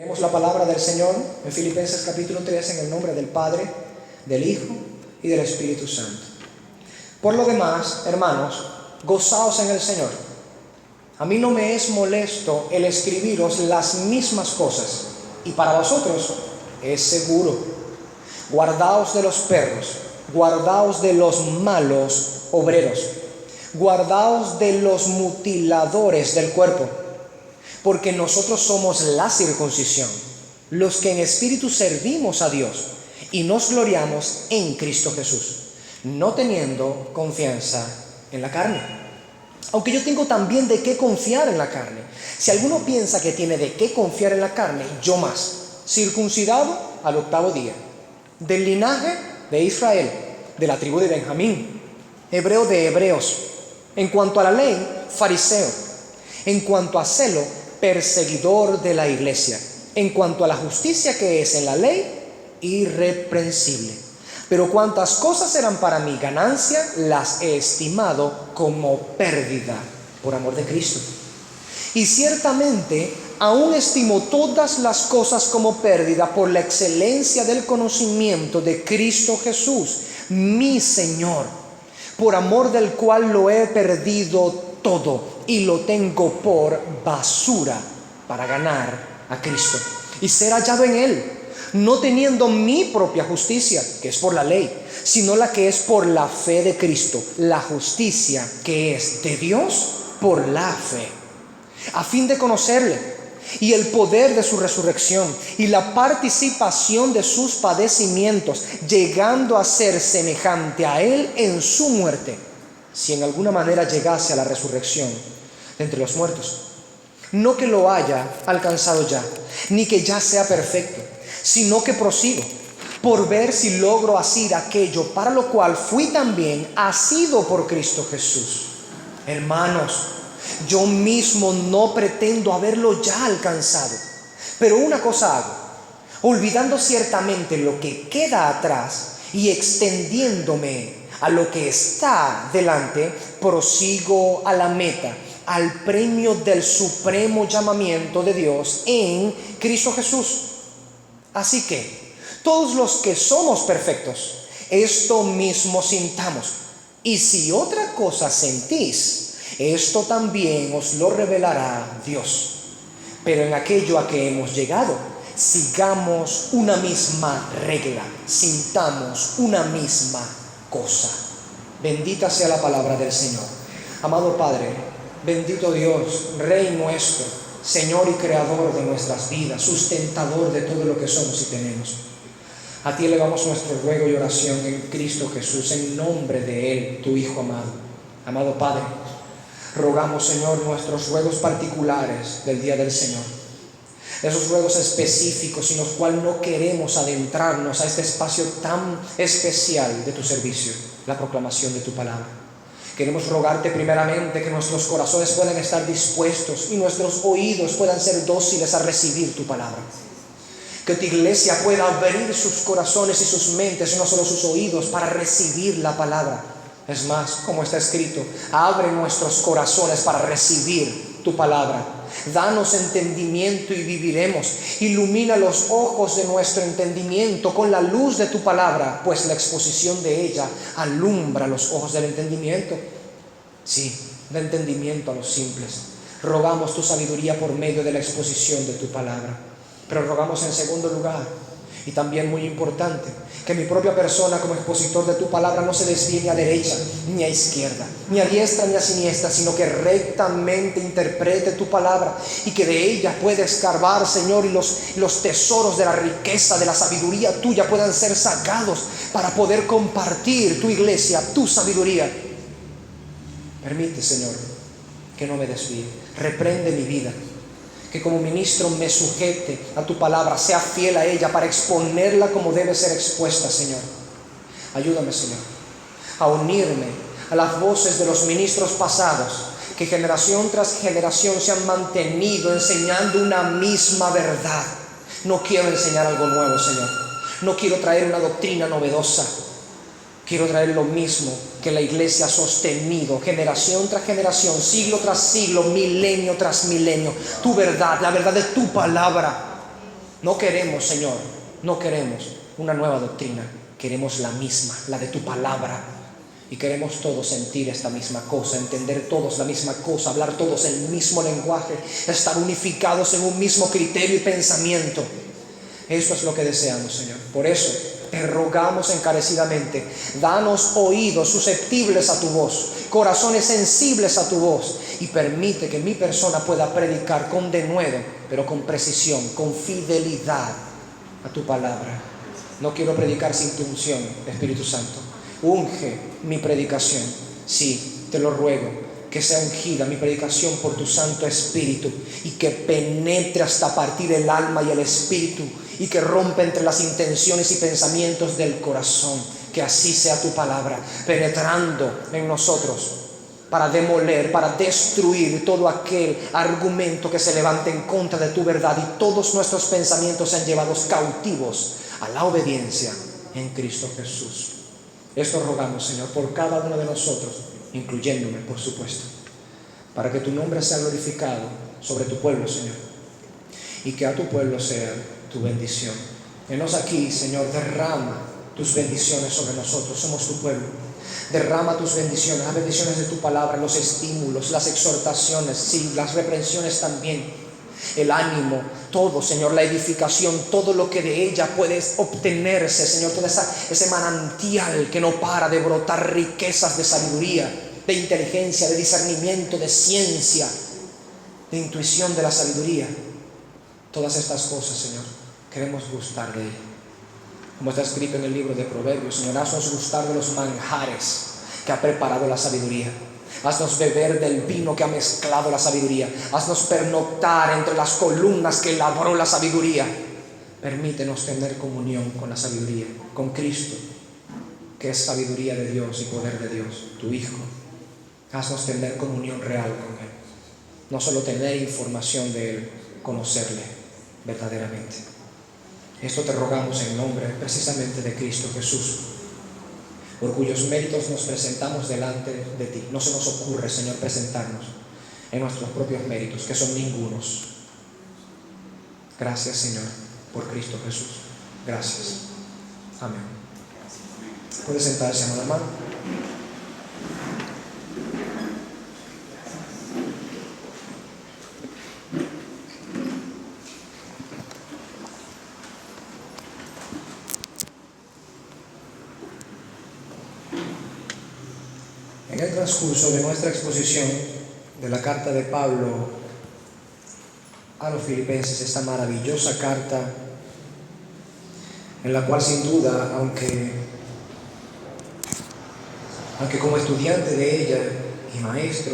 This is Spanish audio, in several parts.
Leemos la palabra del Señor en Filipenses capítulo 3 en el nombre del Padre, del Hijo y del Espíritu Santo. Por lo demás, hermanos, gozaos en el Señor. A mí no me es molesto el escribiros las mismas cosas, y para vosotros es seguro. Guardaos de los perros, guardaos de los malos obreros, guardaos de los mutiladores del cuerpo, porque nosotros somos la circuncisión, los que en espíritu servimos a Dios y nos gloriamos en Cristo Jesús, no teniendo confianza en la carne. Aunque yo tengo también de qué confiar en la carne. Si alguno piensa que tiene de qué confiar en la carne, yo más, circuncidado al 8º día, del linaje de Israel, de la tribu de Benjamín, hebreo de hebreos, en cuanto a la ley, fariseo, en cuanto a celo, perseguidor de la iglesia, en cuanto a la justicia que es en la ley, irreprensible. Pero cuantas cosas eran para mí ganancia, las he estimado como pérdida por amor de Cristo. Y ciertamente aún estimo todas las cosas como pérdida por la excelencia del conocimiento de Cristo Jesús, mi Señor, por amor del cual lo he perdido todo y lo tengo por basura para ganar a Cristo y ser hallado en Él, no teniendo mi propia justicia, que es por la ley, sino la que es por la fe de Cristo, la justicia que es de Dios por la fe, a fin de conocerle y el poder de su resurrección y la participación de sus padecimientos, llegando a ser semejante a Él en su muerte, si en alguna manera llegase a la resurrección de entre los muertos. No que lo haya alcanzado ya, ni que ya sea perfecto, sino que prosigo por ver si logro asir aquello para lo cual fui también asido por Cristo Jesús. Hermanos, yo mismo no pretendo haberlo ya alcanzado, pero una cosa hago, olvidando ciertamente lo que queda atrás y extendiéndome a lo que está delante, prosigo a la meta, al premio del supremo llamamiento de Dios en Cristo Jesús. Así que todos los que somos perfectos, esto mismo sintamos, y si otra cosa sentís, esto también os lo revelará Dios. Pero en aquello a que hemos llegado, sigamos una misma regla, sintamos una misma cosa. Bendita sea la palabra del Señor. Amado Padre, bendito Dios, Rey nuestro, Señor y Creador de nuestras vidas, sustentador de todo lo que somos y tenemos. A ti elevamos nuestro ruego y oración en Cristo Jesús, en nombre de Él, tu Hijo amado. Amado Padre, rogamos, Señor, nuestros ruegos particulares del día del Señor, esos ruegos específicos sin los cuales no queremos adentrarnos a este espacio tan especial de tu servicio, la proclamación de tu palabra. Queremos rogarte primeramente que nuestros corazones puedan estar dispuestos y nuestros oídos puedan ser dóciles a recibir tu palabra. Que tu iglesia pueda abrir sus corazones y sus mentes, no solo sus oídos, para recibir la palabra. Es más, como está escrito, abre nuestros corazones para recibir tu palabra. Danos entendimiento y viviremos. Ilumina los ojos de nuestro entendimiento con la luz de tu palabra, pues la exposición de ella alumbra los ojos del entendimiento. Sí, da entendimiento a los simples. Rogamos tu sabiduría por medio de la exposición de tu palabra. Pero rogamos en segundo lugar, y también muy importante, que mi propia persona como expositor de tu palabra no se desvíe ni a derecha ni a izquierda, ni a diestra ni a siniestra, sino que rectamente interprete tu palabra y que de ella pueda escarbar, Señor, y los tesoros de la riqueza, de la sabiduría tuya puedan ser sacados para poder compartir tu iglesia, tu sabiduría. Permite, Señor, que no me desvíe. Reprende mi vida. Que como ministro me sujete a tu palabra, sea fiel a ella para exponerla como debe ser expuesta, Señor. Ayúdame, Señor, a unirme a las voces de los ministros pasados, que generación tras generación se han mantenido enseñando una misma verdad. No quiero enseñar algo nuevo, Señor. No quiero traer una doctrina novedosa. Quiero traer lo mismo que la iglesia ha sostenido generación tras generación, siglo tras siglo, milenio tras milenio. Tu verdad, la verdad de tu palabra. No queremos, Señor, no queremos una nueva doctrina. Queremos la misma, la de tu palabra. Y queremos todos sentir esta misma cosa, entender todos la misma cosa, hablar todos el mismo lenguaje, estar unificados en un mismo criterio y pensamiento. Eso es lo que deseamos, Señor. Por eso te rogamos encarecidamente, danos oídos susceptibles a tu voz, corazones sensibles a tu voz, y permite que mi persona pueda predicar con denuedo, pero con precisión, con fidelidad a tu palabra. No quiero predicar sin tu unción, Espíritu Santo. Unge mi predicación. Sí, te lo ruego, que sea ungida mi predicación por tu Santo Espíritu, y que penetre hasta partir el alma y el espíritu, y que rompa entre las intenciones y pensamientos del corazón. Que así sea tu palabra, penetrando en nosotros para demoler, para destruir todo aquel argumento que se levante en contra de tu verdad, y todos nuestros pensamientos sean llevados cautivos a la obediencia en Cristo Jesús. Esto rogamos, Señor, por cada uno de nosotros, incluyéndome, por supuesto, para que tu nombre sea glorificado sobre tu pueblo, Señor, y que a tu pueblo sea tu bendición. Enos aquí, Señor, derrama tus bendiciones sobre nosotros. Somos tu pueblo. Derrama tus bendiciones, las bendiciones de tu palabra, los estímulos, las exhortaciones, sí, las reprensiones también, el ánimo, todo, Señor, la edificación, todo lo que de ella puedes obtenerse, Señor, todo ese manantial que no para de brotar riquezas de sabiduría, de inteligencia, de discernimiento, de ciencia, de intuición de la sabiduría. Todas estas cosas, Señor, queremos gustar de ella. Como está escrito en el libro de Proverbios, Señor, haznos gustar de los manjares que ha preparado la sabiduría. Haznos beber del vino que ha mezclado la sabiduría. Haznos pernoctar entre las columnas que labró la sabiduría. Permítenos tener comunión con la sabiduría, con Cristo, que es sabiduría de Dios y poder de Dios, tu Hijo. Haznos tener comunión real con Él. No solo tener información de Él, conocerle verdaderamente. Esto te rogamos en nombre precisamente de Cristo Jesús, por cuyos méritos nos presentamos delante de ti. No se nos ocurre, Señor, presentarnos en nuestros propios méritos, que son ningunos. Gracias, Señor, por Cristo Jesús. Gracias. Amén. Puede sentarse, amado hermano. En el transcurso de nuestra exposición de la carta de Pablo a los filipenses, esta maravillosa carta, en la cual sin duda, aunque como estudiante de ella y maestro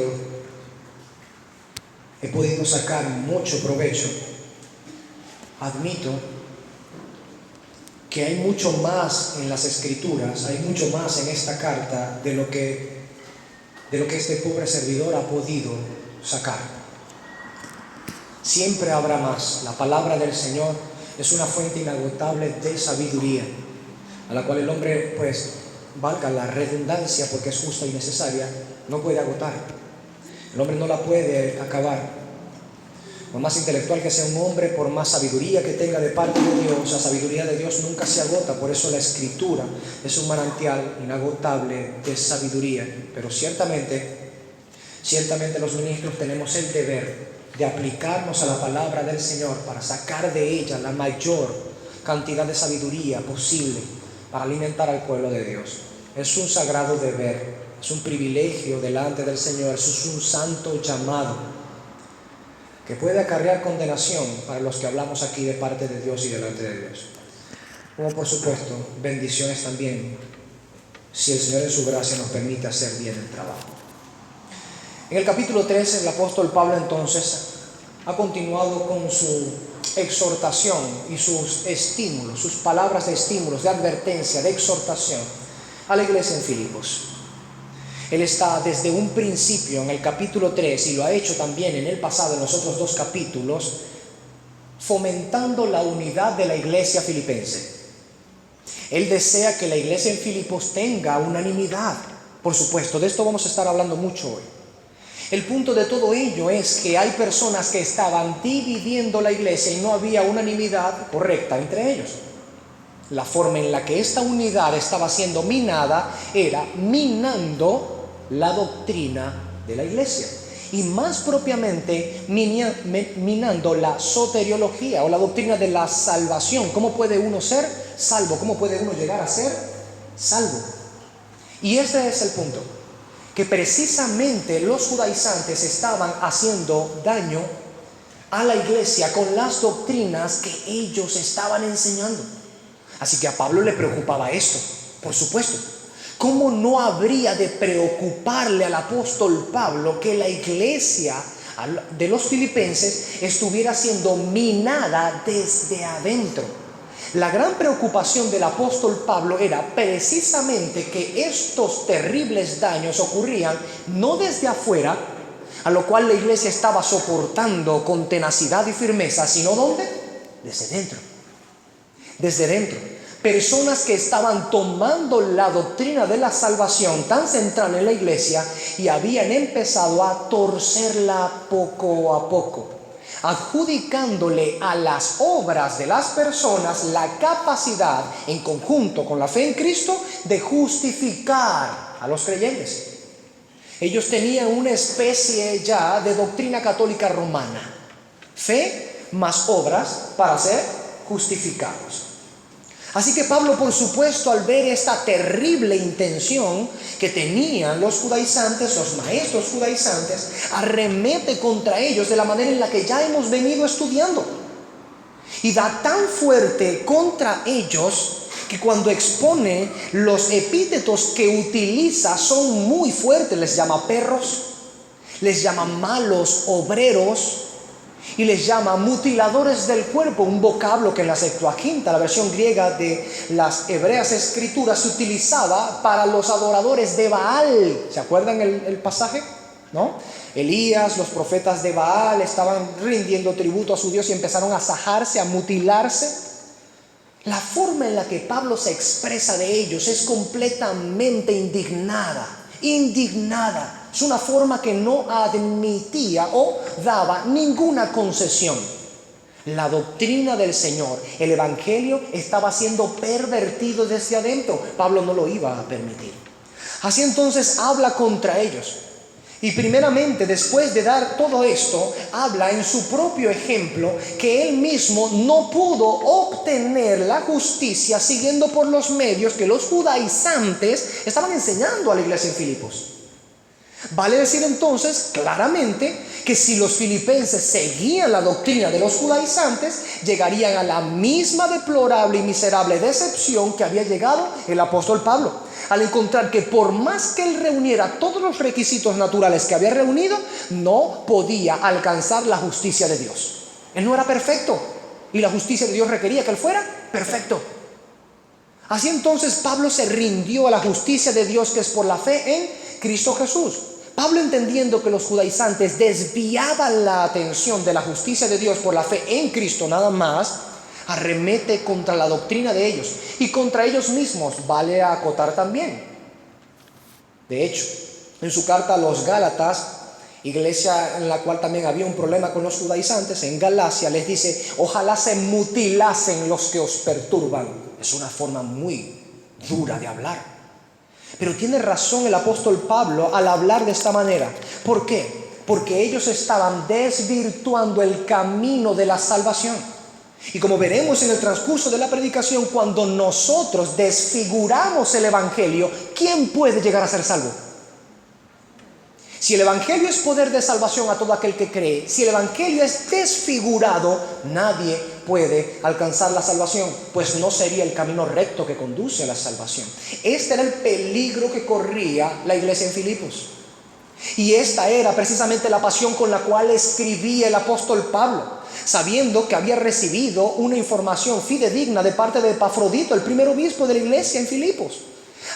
he podido sacar mucho provecho, admito que hay mucho más en las Escrituras, hay mucho más en esta carta de lo que este pobre servidor ha podido sacar. Siempre habrá más. La palabra del Señor es una fuente inagotable de sabiduría, a la cual el hombre, pues, valga la redundancia porque es justa y necesaria, no puede agotar. El hombre no la puede acabar. Por más intelectual que sea un hombre, por más sabiduría que tenga de parte de Dios, la sabiduría de Dios nunca se agota. Por eso la Escritura es un manantial inagotable de sabiduría. Pero ciertamente los ministros tenemos el deber de aplicarnos a la palabra del Señor para sacar de ella la mayor cantidad de sabiduría posible para alimentar al pueblo de Dios. Es un sagrado deber, es un privilegio delante del Señor, es un santo llamado que puede acarrear condenación para los que hablamos aquí de parte de Dios y delante de Dios. Como por supuesto, bendiciones también, si el Señor en su gracia nos permite hacer bien el trabajo. En el capítulo 13, el apóstol Pablo entonces ha continuado con su exhortación y sus estímulos, sus palabras de estímulos, de advertencia, de exhortación a la iglesia en Filipos. Él está desde un principio en el capítulo 3, y lo ha hecho también en el pasado en los otros dos capítulos, fomentando la unidad de la iglesia filipense. Él desea que la iglesia en Filipos tenga unanimidad. Por supuesto, de esto vamos a estar hablando mucho hoy. El punto de todo ello es que hay personas que estaban dividiendo la iglesia y no había unanimidad correcta entre ellos. La forma en la que esta unidad estaba siendo minada era minando la doctrina de la iglesia. Y más propiamente minando la soteriología o la doctrina de la salvación. ¿Cómo puede uno ser salvo? ¿Cómo puede uno llegar a ser salvo? Y este es el punto. Que precisamente los judaizantes estaban haciendo daño a la iglesia con las doctrinas que ellos estaban enseñando. Así que a Pablo le preocupaba esto, por supuesto. ¿Cómo no habría de preocuparle al apóstol Pablo que la iglesia de los filipenses estuviera siendo minada desde adentro? La gran preocupación del apóstol Pablo era precisamente que estos terribles daños ocurrían no desde afuera, a lo cual la iglesia estaba soportando con tenacidad y firmeza, sino ¿dónde? Desde dentro. Desde dentro. Personas que estaban tomando la doctrina de la salvación tan central en la iglesia y habían empezado a torcerla poco a poco, adjudicándole a las obras de las personas la capacidad, en conjunto con la fe en Cristo, de justificar a los creyentes. Ellos tenían una especie ya de doctrina católica romana: fe más obras para ser justificados. Así que Pablo, por supuesto, al ver esta terrible intención que tenían los judaizantes, los maestros judaizantes, arremete contra ellos de la manera en la que ya hemos venido estudiando. Y da tan fuerte contra ellos que cuando expone, los epítetos que utiliza son muy fuertes. Les llama perros, les llama malos obreros y les llama mutiladores del cuerpo, un vocablo que en la Septuaginta, la versión griega de las hebreas escrituras, se utilizaba para los adoradores de Baal. ¿Se acuerdan el pasaje? ¿No? Elías, los profetas de Baal estaban rindiendo tributo a su Dios y empezaron a sajarse, a mutilarse. La forma en la que Pablo se expresa de ellos es completamente indignada. Es una forma que no admitía o daba ninguna concesión. La doctrina del Señor, el evangelio, estaba siendo pervertido desde adentro. Pablo no lo iba a permitir. Así entonces habla contra ellos. Y primeramente, después de dar todo esto, habla en su propio ejemplo que él mismo no pudo obtener la justicia siguiendo por los medios que los judaizantes estaban enseñando a la iglesia en Filipos. Vale decir entonces claramente que si los filipenses seguían la doctrina de los judaizantes, llegarían a la misma deplorable y miserable decepción que había llegado el apóstol Pablo, al encontrar que por más que él reuniera todos los requisitos naturales que había reunido, no podía alcanzar la justicia de Dios. Él no era perfecto y la justicia de Dios requería que él fuera perfecto. Así entonces Pablo se rindió a la justicia de Dios, que es por la fe en Cristo Jesús. Pablo, entendiendo que los judaizantes desviaban la atención de la justicia de Dios por la fe en Cristo nada más, arremete contra la doctrina de ellos y contra ellos mismos, vale acotar también. De hecho, en su carta a los Gálatas, iglesia en la cual también había un problema con los judaizantes, en Galacia les dice: ojalá se mutilasen los que os perturban. Es una forma muy dura de hablar. Pero tiene razón el apóstol Pablo al hablar de esta manera. ¿Por qué? Porque ellos estaban desvirtuando el camino de la salvación. Y como veremos en el transcurso de la predicación, cuando nosotros desfiguramos el evangelio, ¿quién puede llegar a ser salvo? Si el evangelio es poder de salvación a todo aquel que cree, si el evangelio es desfigurado, nadie puede alcanzar la salvación, pues no sería el camino recto que conduce a la salvación. Este era el peligro que corría la iglesia en Filipos. Y esta era precisamente la pasión con la cual escribía el apóstol Pablo, sabiendo que había recibido una información fidedigna de parte de Epafrodito, el primer obispo de la iglesia en Filipos.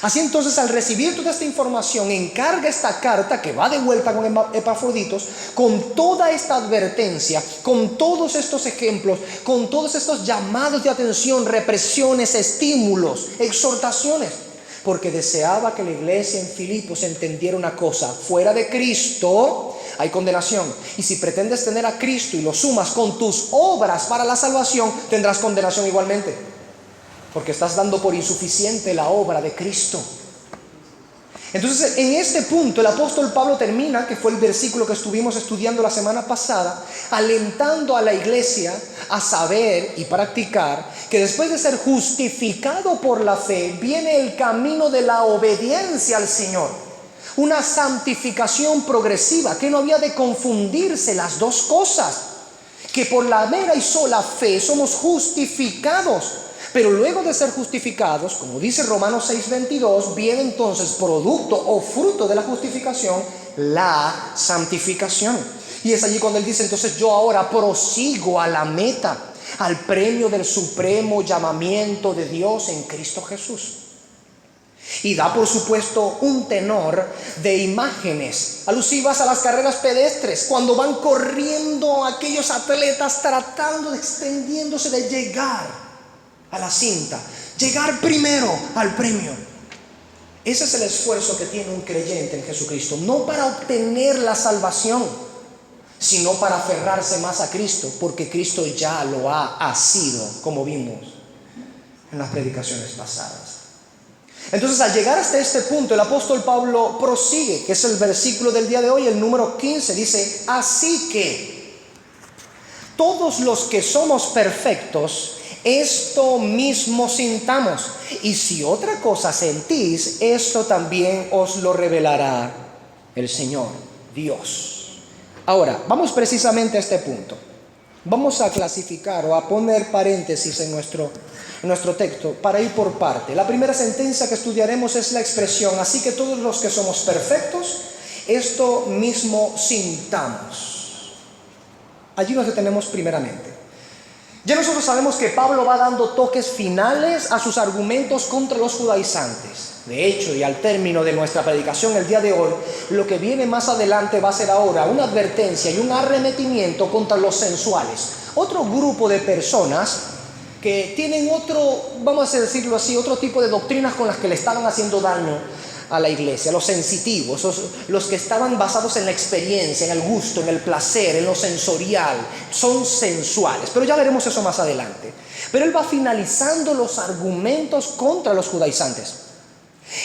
Así entonces, al recibir toda esta información, encarga esta carta que va de vuelta con Epafroditos, con toda esta advertencia, con todos estos ejemplos, con todos estos llamados de atención, represiones, estímulos, exhortaciones, porque deseaba que la iglesia en Filipos entendiera una cosa: fuera de Cristo hay condenación. Y si pretendes tener a Cristo y lo sumas con tus obras para la salvación, tendrás condenación igualmente, porque estás dando por insuficiente la obra de Cristo. Entonces, en este punto el apóstol Pablo termina, que fue el versículo que estuvimos estudiando la semana pasada, alentando a la iglesia a saber y practicar que después de ser justificado por la fe, viene el camino de la obediencia al Señor. Una santificación progresiva, que no había de confundirse las dos cosas, que por la mera y sola fe somos justificados. Pero luego de ser justificados, como dice Romanos 6:22, viene entonces producto o fruto de la justificación, la santificación. Y es allí cuando él dice, entonces yo ahora prosigo a la meta, al premio del supremo llamamiento de Dios en Cristo Jesús. Y da por supuesto un tenor de imágenes alusivas a las carreras pedestres, cuando van corriendo aquellos atletas tratando de extendiéndose, de llegar a la cinta, llegar primero al premio. Ese es el esfuerzo que tiene un creyente en Jesucristo, no para obtener la salvación, sino para aferrarse más a Cristo, porque Cristo ya lo ha sido, como vimos en las predicaciones pasadas. Entonces, al llegar hasta este punto, el apóstol Pablo prosigue, que es el versículo del día de hoy, el número 15, dice, así que todos los que somos perfectos, esto mismo sintamos, y si otra cosa sentís, esto también os lo revelará el Señor Dios. Ahora, vamos precisamente a este punto. Vamos a clasificar o a poner paréntesis en nuestro texto para ir por parte. La primera sentencia que estudiaremos es la expresión, así que todos los que somos perfectos, esto mismo sintamos. Allí nos detenemos primeramente. Ya nosotros sabemos que Pablo va dando toques finales a sus argumentos contra los judaizantes. De hecho, y al término de nuestra predicación el día de hoy, lo que viene más adelante va a ser ahora una advertencia y un arremetimiento contra los sensuales. Otro grupo de personas que tienen vamos a decirlo así, otro tipo de doctrinas con las que le estaban haciendo daño a la iglesia, los sensitivos, los que estaban basados en la experiencia, en el gusto, en el placer, en lo sensorial, son sensuales, pero ya veremos eso más adelante. Pero él va finalizando los argumentos contra los judaizantes,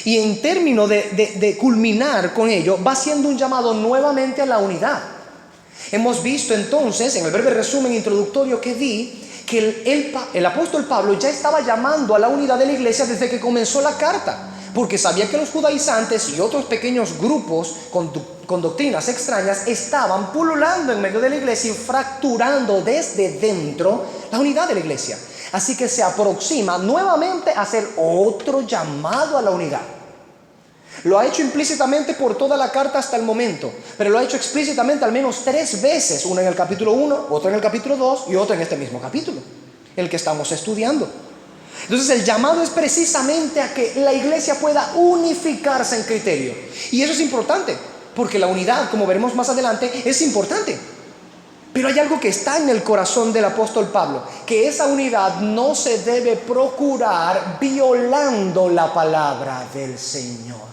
y en términos de culminar con ello, va haciendo un llamado nuevamente a la unidad. Hemos visto entonces, en el breve resumen introductorio que di, que el apóstol Pablo ya estaba llamando a la unidad de la iglesia desde que comenzó la carta, porque sabía que los judaizantes y otros pequeños grupos con doctrinas extrañas estaban pululando en medio de la iglesia y fracturando desde dentro la unidad de la iglesia. Así que se aproxima nuevamente a hacer otro llamado a la unidad. Lo ha hecho implícitamente por toda la carta hasta el momento, pero lo ha hecho explícitamente al menos 3 veces, una en el capítulo 1, otra en el capítulo 2 y otra en este mismo capítulo, el que estamos estudiando. Entonces el llamado es precisamente a que la iglesia pueda unificarse en criterio. Y eso es importante, porque la unidad, como veremos más adelante, es importante. Pero hay algo que está en el corazón del apóstol Pablo, que esa unidad no se debe procurar violando la palabra del Señor.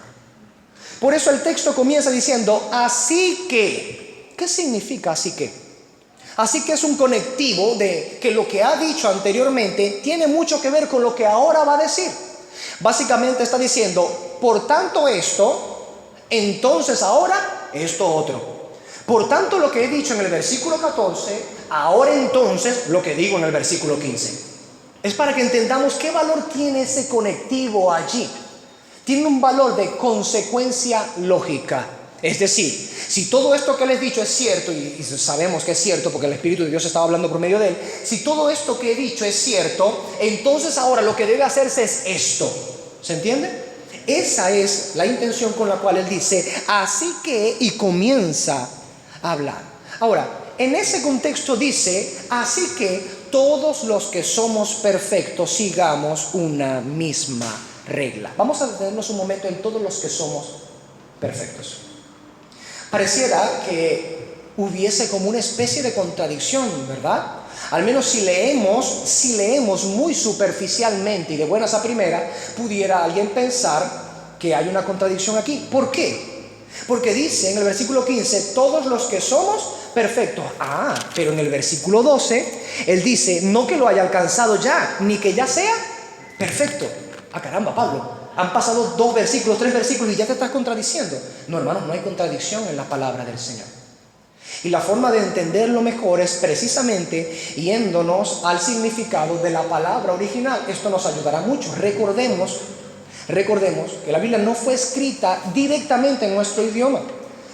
Por eso el texto comienza diciendo, así que. ¿Qué significa así que? Así que es un conectivo de que lo que ha dicho anteriormente tiene mucho que ver con lo que ahora va a decir. Básicamente está diciendo, por tanto esto, entonces ahora esto otro. Por tanto lo que he dicho en el versículo 14, ahora entonces lo que digo en el versículo 15. Es para que entendamos qué valor tiene ese conectivo allí. Tiene un valor de consecuencia lógica. Es decir, si todo esto que les he dicho es cierto, y sabemos que es cierto porque el Espíritu de Dios estaba hablando por medio de él, si todo esto que he dicho es cierto, entonces ahora lo que debe hacerse es esto. ¿Se entiende? Esa es la intención con la cual él dice, así que, y comienza a hablar. Ahora, en ese contexto dice, así que todos los que somos perfectos sigamos una misma regla. Vamos a detenernos un momento en todos los que somos perfectos. Pareciera que hubiese como una especie de contradicción, ¿verdad? Al menos si leemos muy superficialmente y de buenas a primera, pudiera alguien pensar que hay una contradicción aquí. ¿Por qué? Porque dice en el versículo 15, todos los que somos perfectos. Pero en el versículo 12, él dice, no que lo haya alcanzado ya, ni que ya sea perfecto. Caramba, Pablo, han pasado 2 versículos, 3 versículos y ya te estás contradiciendo. No, hermanos, no hay contradicción en la palabra del Señor. Y la forma de entenderlo mejor es precisamente yéndonos al significado de la palabra original. Esto nos ayudará mucho. Recordemos que la Biblia no fue escrita directamente en nuestro idioma,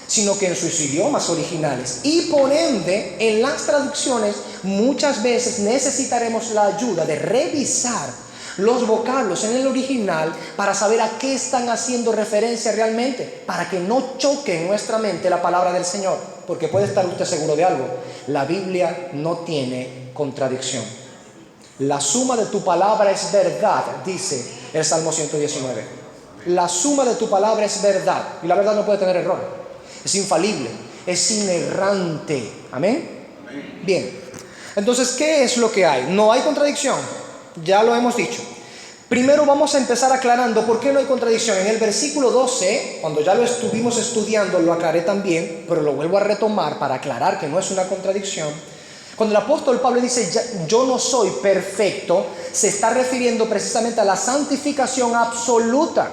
sino que en sus idiomas originales. Y por ende, en las traducciones, muchas veces necesitaremos la ayuda de revisar los vocablos en el original para saber a qué están haciendo referencia realmente, para que no choque en nuestra mente la palabra del Señor. Porque puede estar usted seguro de algo: la Biblia no tiene contradicción. La suma de tu palabra es verdad, dice el Salmo 119. La suma de tu palabra es verdad, y la verdad no puede tener error. Es infalible, es inerrante. ¿Amén? Bien, entonces, ¿qué es lo que hay? No hay contradicción, ya lo hemos dicho. Primero vamos a empezar aclarando por qué no hay contradicción. En el versículo 12, cuando ya lo estuvimos estudiando, lo aclaré también, pero lo vuelvo a retomar para aclarar que no es una contradicción. Cuando el apóstol Pablo dice, yo no soy perfecto, se está refiriendo precisamente a la santificación absoluta.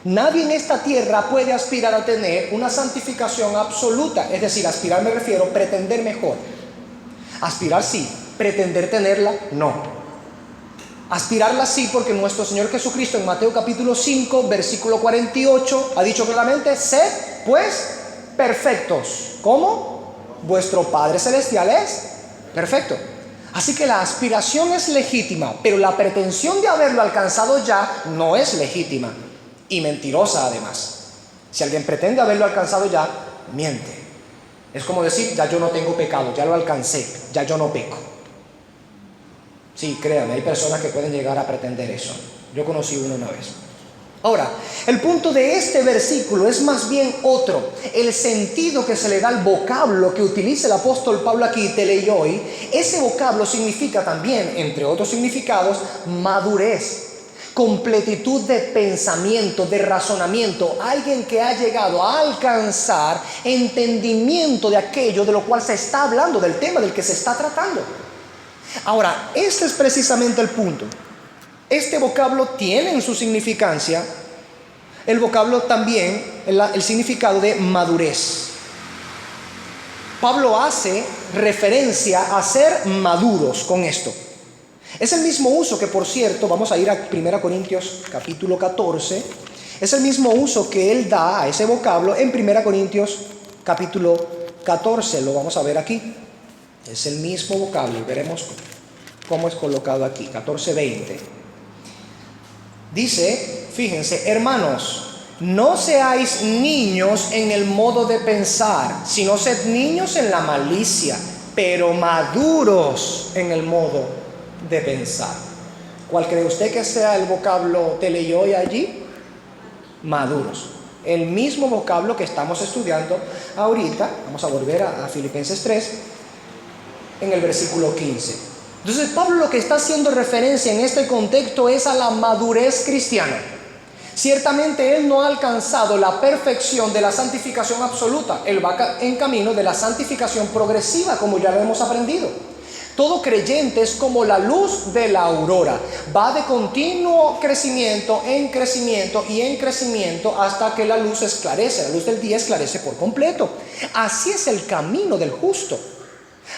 Nadie en esta tierra puede aspirar a tener una santificación absoluta. Es decir, aspirar me refiero a pretender mejor. Aspirar sí, pretender tenerla no. Aspirarla sí, porque nuestro Señor Jesucristo en Mateo capítulo 5, versículo 48, ha dicho claramente, sed pues perfectos, como vuestro Padre Celestial es perfecto. Así que la aspiración es legítima, pero la pretensión de haberlo alcanzado ya no es legítima y mentirosa además. Si alguien pretende haberlo alcanzado ya, miente. Es como decir, ya yo no tengo pecado, ya lo alcancé, ya yo no peco. Sí, créanme, hay personas que pueden llegar a pretender eso. Yo conocí uno una vez. Ahora, el punto de este versículo es más bien otro. El sentido que se le da al vocablo que utiliza el apóstol Pablo aquí, teleioi, ese vocablo significa también, entre otros significados, madurez, completitud de pensamiento, de razonamiento. Alguien que ha llegado a alcanzar entendimiento de aquello de lo cual se está hablando, del tema del que se está tratando. Ahora, este es precisamente el punto. Este vocablo tiene en su significancia el vocablo también, el significado de madurez. Pablo hace referencia a ser maduros con esto. Es el mismo uso que, por cierto, vamos a ir a 1 Corintios capítulo 14, es el mismo uso que él da a ese vocablo en 1 Corintios capítulo 14, lo vamos a ver aquí. Es el mismo vocablo y veremos cómo es colocado aquí, 14:20. Dice, fíjense, hermanos, no seáis niños en el modo de pensar, sino sed niños en la malicia, pero maduros en el modo de pensar. ¿Cuál cree usted que sea el vocablo teleioi allí? Maduros. El mismo vocablo que estamos estudiando ahorita. Vamos a volver a Filipenses 3, en el versículo 15. Entonces Pablo lo que está haciendo referencia en este contexto es a la madurez cristiana. Ciertamente él no ha alcanzado la perfección de la santificación absoluta. Él va en camino de la santificación progresiva, como ya lo hemos aprendido. Todo creyente es como la luz de la aurora. Va de continuo crecimiento en crecimiento y en crecimiento hasta que la luz esclarece. La luz del día esclarece por completo. Así es el camino del justo.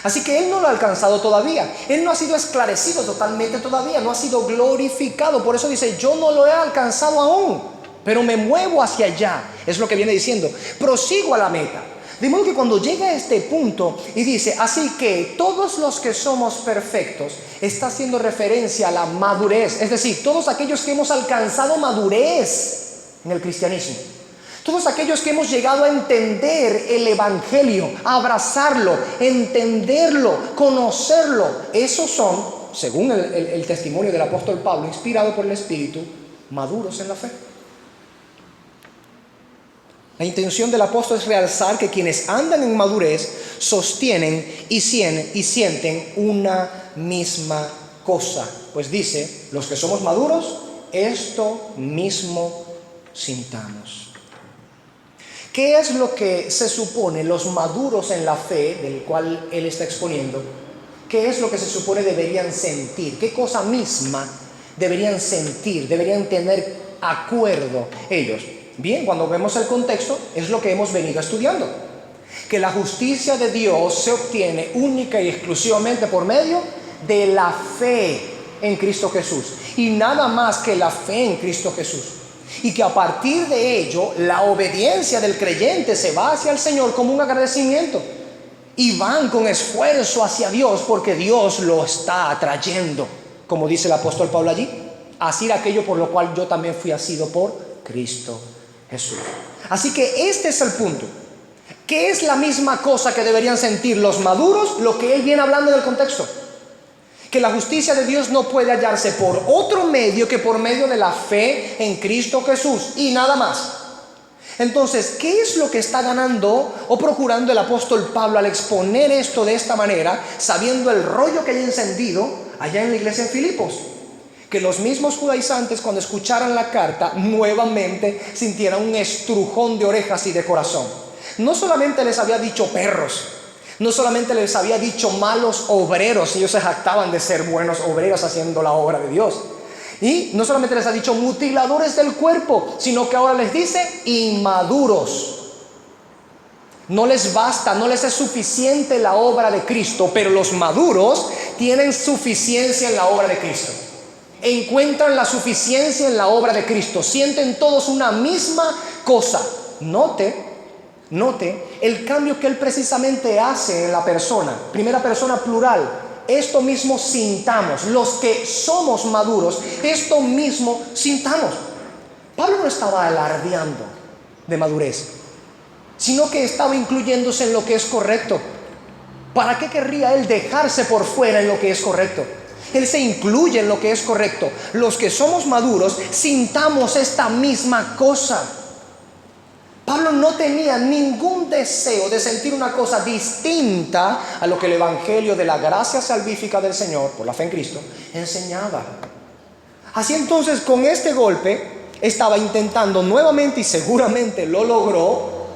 Así que él no lo ha alcanzado todavía. Él no ha sido esclarecido totalmente todavía. No ha sido glorificado. Por eso dice, yo no lo he alcanzado aún, pero me muevo hacia allá. Es lo que viene diciendo. Prosigo a la meta. De modo que cuando llega a este punto y dice, así que todos los que somos perfectos, está haciendo referencia a la madurez. Es decir, todos aquellos que hemos alcanzado madurez en el cristianismo. Todos aquellos que hemos llegado a entender el evangelio, a abrazarlo, entenderlo, conocerlo. Esos son, según el testimonio del apóstol Pablo, inspirado por el Espíritu, maduros en la fe. La intención del apóstol es realzar que quienes andan en madurez sostienen y sienten una misma cosa. Pues dice, los que somos maduros, esto mismo sintamos. ¿Qué es lo que se supone los maduros en la fe, del cual él está exponiendo? ¿Qué es lo que se supone deberían sentir? ¿Qué cosa misma deberían sentir? ¿Deberían tener acuerdo ellos? Bien, cuando vemos el contexto, es lo que hemos venido estudiando. Que la justicia de Dios se obtiene única y exclusivamente por medio de la fe en Cristo Jesús. Y nada más que la fe en Cristo Jesús. Y que a partir de ello, la obediencia del creyente se va hacia el Señor como un agradecimiento. Y van con esfuerzo hacia Dios porque Dios lo está atrayendo. Como dice el apóstol Pablo allí, así aquello por lo cual yo también fui asido por Cristo Jesús. Así que este es el punto. ¿Qué es la misma cosa que deberían sentir los maduros? Lo que él viene hablando del contexto. Que la justicia de Dios no puede hallarse por otro medio que por medio de la fe en Cristo Jesús. Y nada más. Entonces, ¿qué es lo que está ganando o procurando el apóstol Pablo al exponer esto de esta manera, sabiendo el rollo que haya encendido allá en la iglesia en Filipos? Que los mismos judaizantes, cuando escucharan la carta, nuevamente sintieran un estrujón de orejas y de corazón. No solamente les había dicho perros, no solamente les había dicho malos obreros, ellos se jactaban de ser buenos obreros haciendo la obra de Dios. Y no solamente les ha dicho mutiladores del cuerpo, sino que ahora les dice inmaduros. No les basta, no les es suficiente la obra de Cristo, pero los maduros tienen suficiencia en la obra de Cristo. Encuentran la suficiencia en la obra de Cristo. Sienten todos una misma cosa. Note el cambio que él precisamente hace en la persona. Primera persona plural. Esto mismo sintamos. Los que somos maduros, esto mismo sintamos. Pablo no estaba alardeando de madurez, sino que estaba incluyéndose en lo que es correcto. ¿Para qué querría él dejarse por fuera en lo que es correcto? Él se incluye en lo que es correcto. Los que somos maduros sintamos esta misma cosa. Pablo no tenía ningún deseo de sentir una cosa distinta a lo que el evangelio de la gracia salvífica del Señor, por la fe en Cristo, enseñaba. Así entonces, con este golpe, estaba intentando nuevamente, y seguramente lo logró,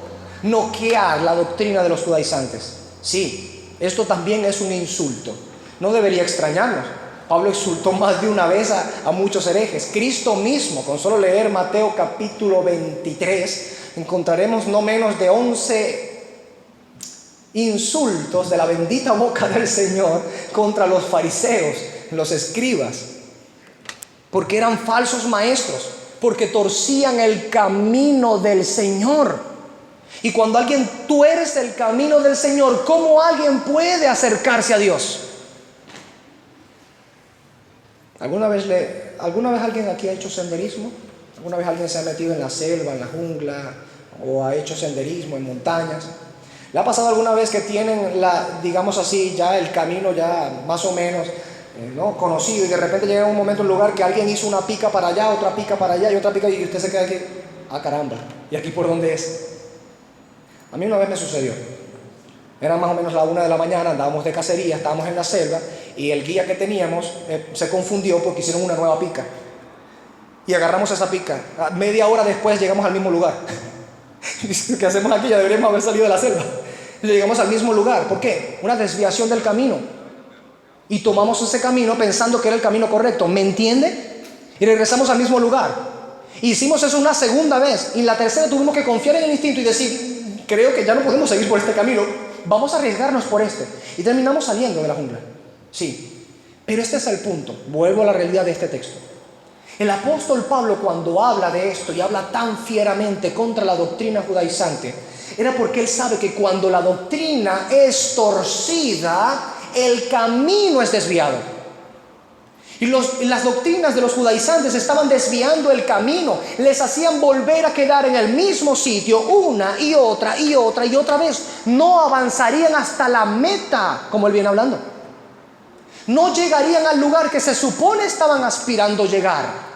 noquear la doctrina de los judaizantes. Sí, esto también es un insulto. No debería extrañarnos. Pablo insultó más de una vez a muchos herejes. Cristo mismo, con solo leer Mateo capítulo 23, encontraremos no menos de 11 insultos de la bendita boca del Señor contra los fariseos, los escribas, porque eran falsos maestros, porque torcían el camino del Señor. Y cuando alguien tuerce el camino del Señor, ¿cómo alguien puede acercarse a Dios? ¿Alguna vez alguien aquí ha hecho senderismo? ¿Alguna vez alguien se ha metido en la selva, en la jungla, o ha hecho senderismo en montañas? ¿Le ha pasado alguna vez que tienen, digamos así, ya el camino ya más o menos ¿no? conocido, y de repente llega un momento, un lugar que alguien hizo una pica para allá, otra pica para allá y otra pica, y usted se queda aquí, ah caramba, ¿y aquí por dónde es? A mí una vez me sucedió. Era más o menos la 1 de la mañana, andábamos de cacería, estábamos en la selva, y el guía que teníamos se confundió porque hicieron una nueva pica. Y agarramos esa pica. Media hora después llegamos al mismo lugar. ¿Qué hacemos aquí? Ya deberíamos haber salido de la selva. Y llegamos al mismo lugar. ¿Por qué? Una desviación del camino. Y tomamos ese camino pensando que era el camino correcto. ¿Me entiende? Y regresamos al mismo lugar. Hicimos eso una segunda vez. Y la tercera tuvimos que confiar en el instinto y decir, creo que ya no podemos seguir por este camino. Vamos a arriesgarnos por este. Y terminamos saliendo de la jungla. Sí. Pero este es el punto. Vuelvo a la realidad de este texto. El apóstol Pablo, cuando habla de esto y habla tan fieramente contra la doctrina judaizante, era porque él sabe que cuando la doctrina es torcida, el camino es desviado. Y las doctrinas de los judaizantes estaban desviando el camino, les hacían volver a quedar en el mismo sitio una y otra y otra y otra vez. No avanzarían hasta la meta, como él viene hablando. No llegarían al lugar que se supone estaban aspirando llegar.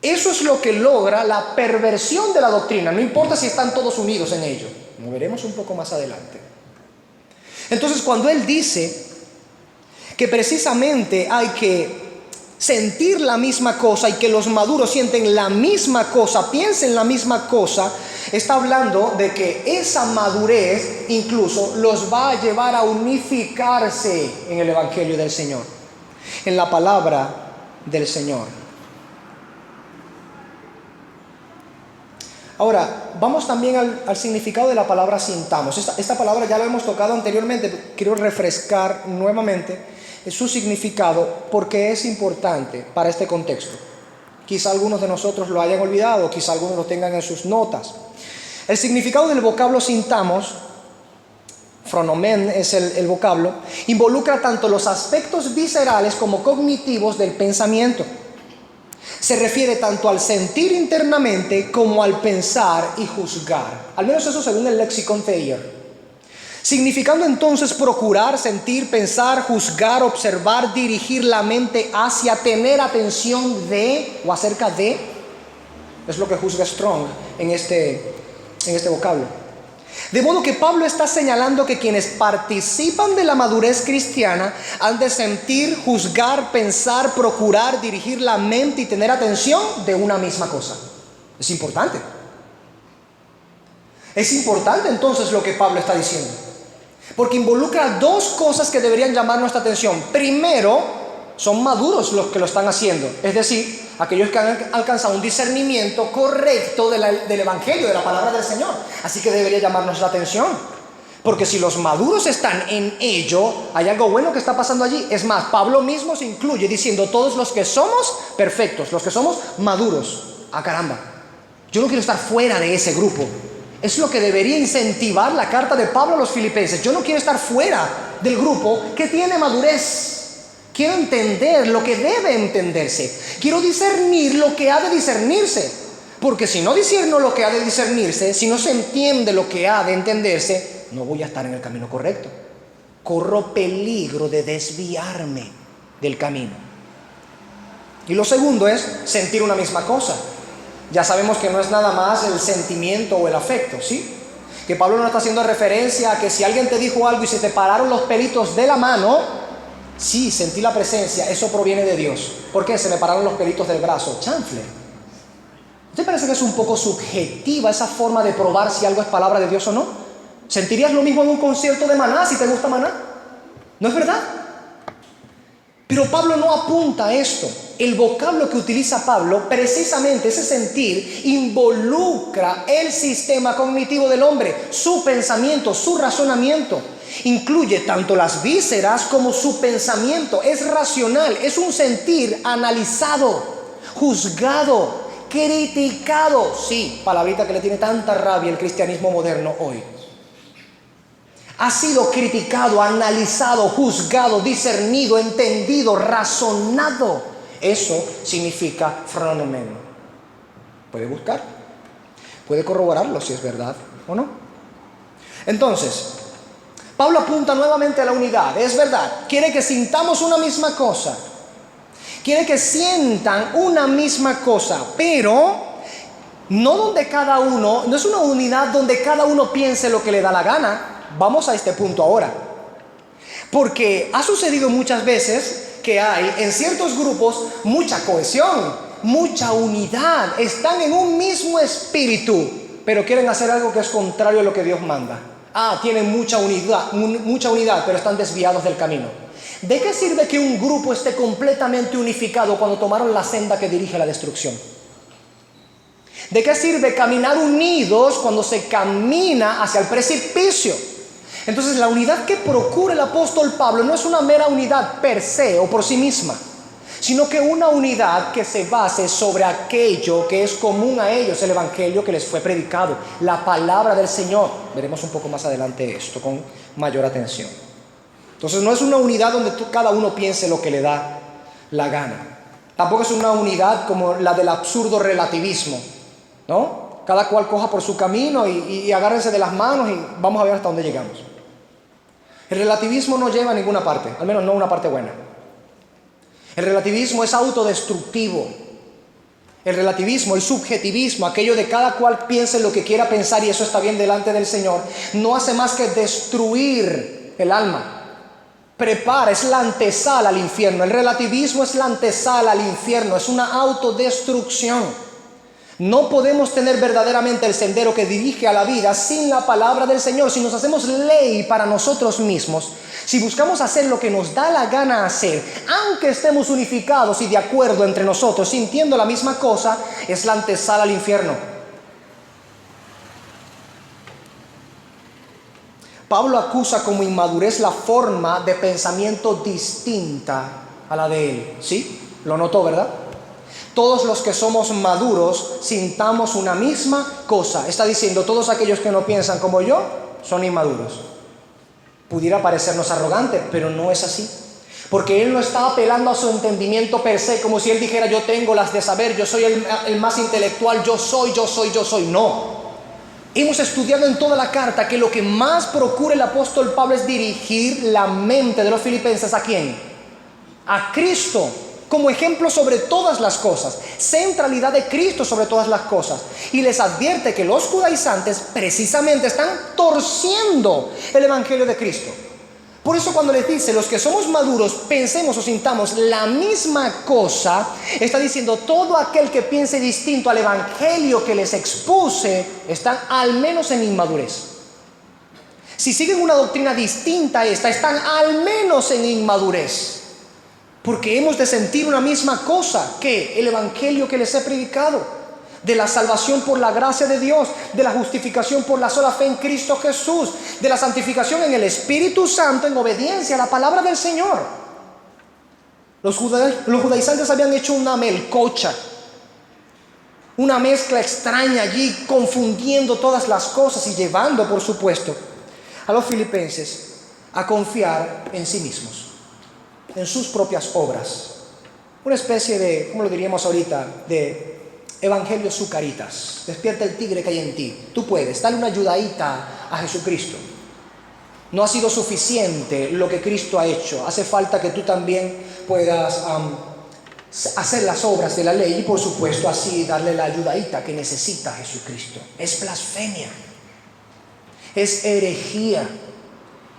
Eso es lo que logra la perversión de la doctrina. No importa si están todos unidos en ello. Lo veremos un poco más adelante. Entonces, cuando él dice que precisamente hay que sentir la misma cosa y que los maduros sienten la misma cosa, piensen la misma cosa, está hablando de que esa madurez incluso los va a llevar a unificarse en el Evangelio del Señor, en la palabra del Señor. Ahora, vamos también al significado de la palabra sintamos. Esta palabra ya la hemos tocado anteriormente, quiero refrescar nuevamente su significado porque es importante para este contexto. Quizá algunos de nosotros lo hayan olvidado, quizá algunos lo tengan en sus notas. El significado del vocablo sintamos, phronomen es el vocablo, involucra tanto los aspectos viscerales como cognitivos del pensamiento. Se refiere tanto al sentir internamente como al pensar y juzgar. Al menos eso según el Lexicon Thayer. Significando entonces procurar, sentir, pensar, juzgar, observar, dirigir la mente hacia, tener atención de o acerca de. Es lo que juzga Strong en este vocablo. De modo que Pablo está señalando que quienes participan de la madurez cristiana han de sentir, juzgar, pensar, procurar, dirigir la mente y tener atención de una misma cosa. Es importante. Es importante entonces lo que Pablo está diciendo, porque involucra dos cosas que deberían llamar nuestra atención. Primero, son maduros los que lo están haciendo, es decir, aquellos que han alcanzado un discernimiento correcto del Evangelio, de la palabra del Señor. Así que debería llamarnos la atención, porque si los maduros están en ello, hay algo bueno que está pasando allí. Es más, Pablo mismo se incluye diciendo todos los que somos perfectos, los que somos maduros. ¡Ah, caramba! Yo no quiero estar fuera de ese grupo. Es lo que debería incentivar la carta de Pablo a los filipenses. Yo no quiero estar fuera del grupo que tiene madurez. Quiero entender lo que debe entenderse. Quiero discernir lo que ha de discernirse. Porque si no discierno lo que ha de discernirse, si no se entiende lo que ha de entenderse, no voy a estar en el camino correcto. Corro peligro de desviarme del camino. Y lo segundo es sentir una misma cosa. Ya sabemos que no es nada más el sentimiento o el afecto, ¿sí? Que Pablo no está haciendo referencia a que si alguien te dijo algo y se te pararon los pelitos de la mano, sí, sentí la presencia, eso proviene de Dios. ¿Por qué? Se me pararon los pelitos del brazo. Chanfle. ¿No te parece que es un poco subjetiva esa forma de probar si algo es palabra de Dios o no? ¿Sentirías lo mismo en un concierto de Maná si te gusta Maná? ¿No es verdad? Pero Pablo no apunta a esto. El vocablo que utiliza Pablo, precisamente ese sentir, involucra el sistema cognitivo del hombre, su pensamiento, su razonamiento. Incluye tanto las vísceras como su pensamiento. Es racional, es un sentir analizado, juzgado, criticado. Sí, palabrita que le tiene tanta rabia el cristianismo moderno hoy. Ha sido criticado, analizado, juzgado, discernido, entendido, razonado. Eso significa phronomen. Puede buscar, puede corroborarlo si es verdad o no. Entonces, Pablo apunta nuevamente a la unidad. Es verdad, quiere que sintamos una misma cosa. Quiere que sientan una misma cosa, pero no donde cada uno, no es una unidad donde cada uno piense lo que le da la gana. Vamos a este punto ahora. Porque ha sucedido muchas veces que hay en ciertos grupos mucha cohesión, mucha unidad, están en un mismo espíritu, pero quieren hacer algo que es contrario a lo que Dios manda. Tienen mucha unidad, pero están desviados del camino. ¿De qué sirve que un grupo esté completamente unificado cuando tomaron la senda que dirige a la destrucción? ¿De qué sirve caminar unidos cuando se camina hacia el precipicio? Entonces la unidad que procura el apóstol Pablo no es una mera unidad per se o por sí misma, sino que una unidad que se base sobre aquello que es común a ellos, el evangelio que les fue predicado, la palabra del Señor. Veremos un poco más adelante esto con mayor atención. Entonces no es una unidad donde cada uno piense lo que le da la gana. Tampoco es una unidad como la del absurdo relativismo, ¿no? Cada cual coja por su camino y agárrense de las manos y vamos a ver hasta dónde llegamos. El relativismo no lleva a ninguna parte, al menos no una parte buena. El relativismo es autodestructivo. El relativismo, el subjetivismo, aquello de cada cual piense lo que quiera pensar y eso está bien delante del Señor, no hace más que destruir el alma, prepara, es la antesala al infierno. El relativismo es la antesala al infierno, es una autodestrucción. No podemos tener verdaderamente el sendero que dirige a la vida sin la palabra del Señor. Si nos hacemos ley para nosotros mismos, si buscamos hacer lo que nos da la gana hacer, aunque estemos unificados y de acuerdo entre nosotros, sintiendo la misma cosa, es la antesala al infierno. Pablo acusa como inmadurez la forma de pensamiento distinta a la de él. ¿Sí? Lo notó, ¿verdad? Todos los que somos maduros sintamos una misma cosa. Está diciendo, todos aquellos que no piensan como yo son inmaduros. Pudiera parecernos arrogante, pero no es así. Porque él no está apelando a su entendimiento per se, como si él dijera, yo tengo las de saber, yo soy el más intelectual, yo soy. No. Hemos estudiado en toda la carta que lo que más procura el apóstol Pablo es dirigir la mente de los filipenses. ¿A quién? A Cristo, como ejemplo sobre todas las cosas, centralidad de Cristo sobre todas las cosas. Y les advierte que los judaizantes precisamente están torciendo el evangelio de Cristo. Por eso cuando les dice, los que somos maduros, pensemos o sintamos la misma cosa, está diciendo, todo aquel que piense distinto al evangelio que les expuse, están al menos en inmadurez. Si siguen una doctrina distinta a esta, están al menos en inmadurez. Porque hemos de sentir una misma cosa, que el evangelio que les he predicado, de la salvación por la gracia de Dios, de la justificación por la sola fe en Cristo Jesús, de la santificación en el Espíritu Santo en obediencia a la palabra del Señor. Los judaizantes habían hecho una melcocha, una mezcla extraña allí, confundiendo todas las cosas y llevando, por supuesto, a los filipenses a confiar en sí mismos, en sus propias obras. Una especie de, ¿cómo lo diríamos ahorita?, de evangelio sucaritas. Despierta el tigre que hay en ti. Tú puedes, dale una ayudadita a Jesucristo. No ha sido suficiente lo que Cristo ha hecho. Hace falta que tú también puedas hacer las obras de la ley y por supuesto así darle la ayudadita que necesita Jesucristo. Es blasfemia. Es herejía.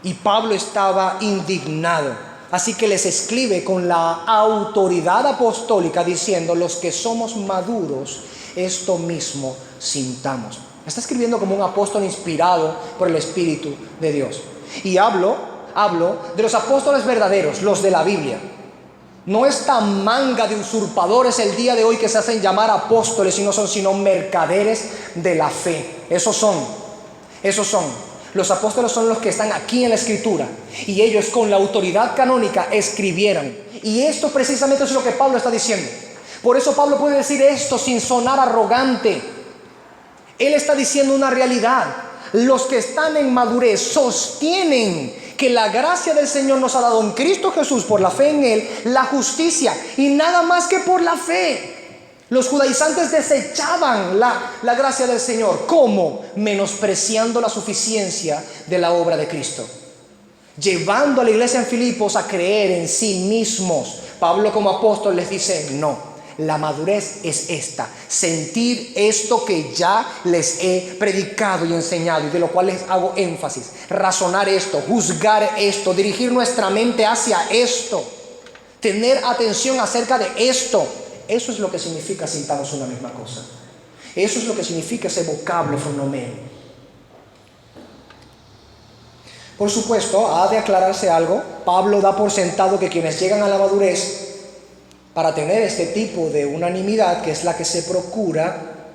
Y Pablo estaba indignado. Así que les escribe con la autoridad apostólica diciendo, los que somos maduros, esto mismo sintamos. Está escribiendo como un apóstol inspirado por el Espíritu de Dios. Y hablo de los apóstoles verdaderos, los de la Biblia. No esta manga de usurpadores el día de hoy que se hacen llamar apóstoles y no son sino mercaderes de la fe. Esos son. Los apóstoles son los que están aquí en la Escritura y ellos con la autoridad canónica escribieron. Y esto precisamente es lo que Pablo está diciendo. Por eso Pablo puede decir esto sin sonar arrogante. Él está diciendo una realidad. Los que están en madurez sostienen que la gracia del Señor nos ha dado en Cristo Jesús por la fe en Él, la justicia y nada más que por la fe. Los judaizantes desechaban la gracia del Señor. ¿Cómo? Menospreciando la suficiencia de la obra de Cristo. Llevando a la iglesia en Filipos a creer en sí mismos. Pablo como apóstol les dice, no, la madurez es esta. Sentir esto que ya les he predicado y enseñado y de lo cual les hago énfasis. Razonar esto, juzgar esto, dirigir nuestra mente hacia esto. Tener atención acerca de esto. Eso es lo que significa sintamos una misma cosa. Eso es lo que significa ese vocablo fenomenal. Por supuesto, ha de aclararse algo. Pablo da por sentado que quienes llegan a la madurez para tener este tipo de unanimidad, que es la que se procura,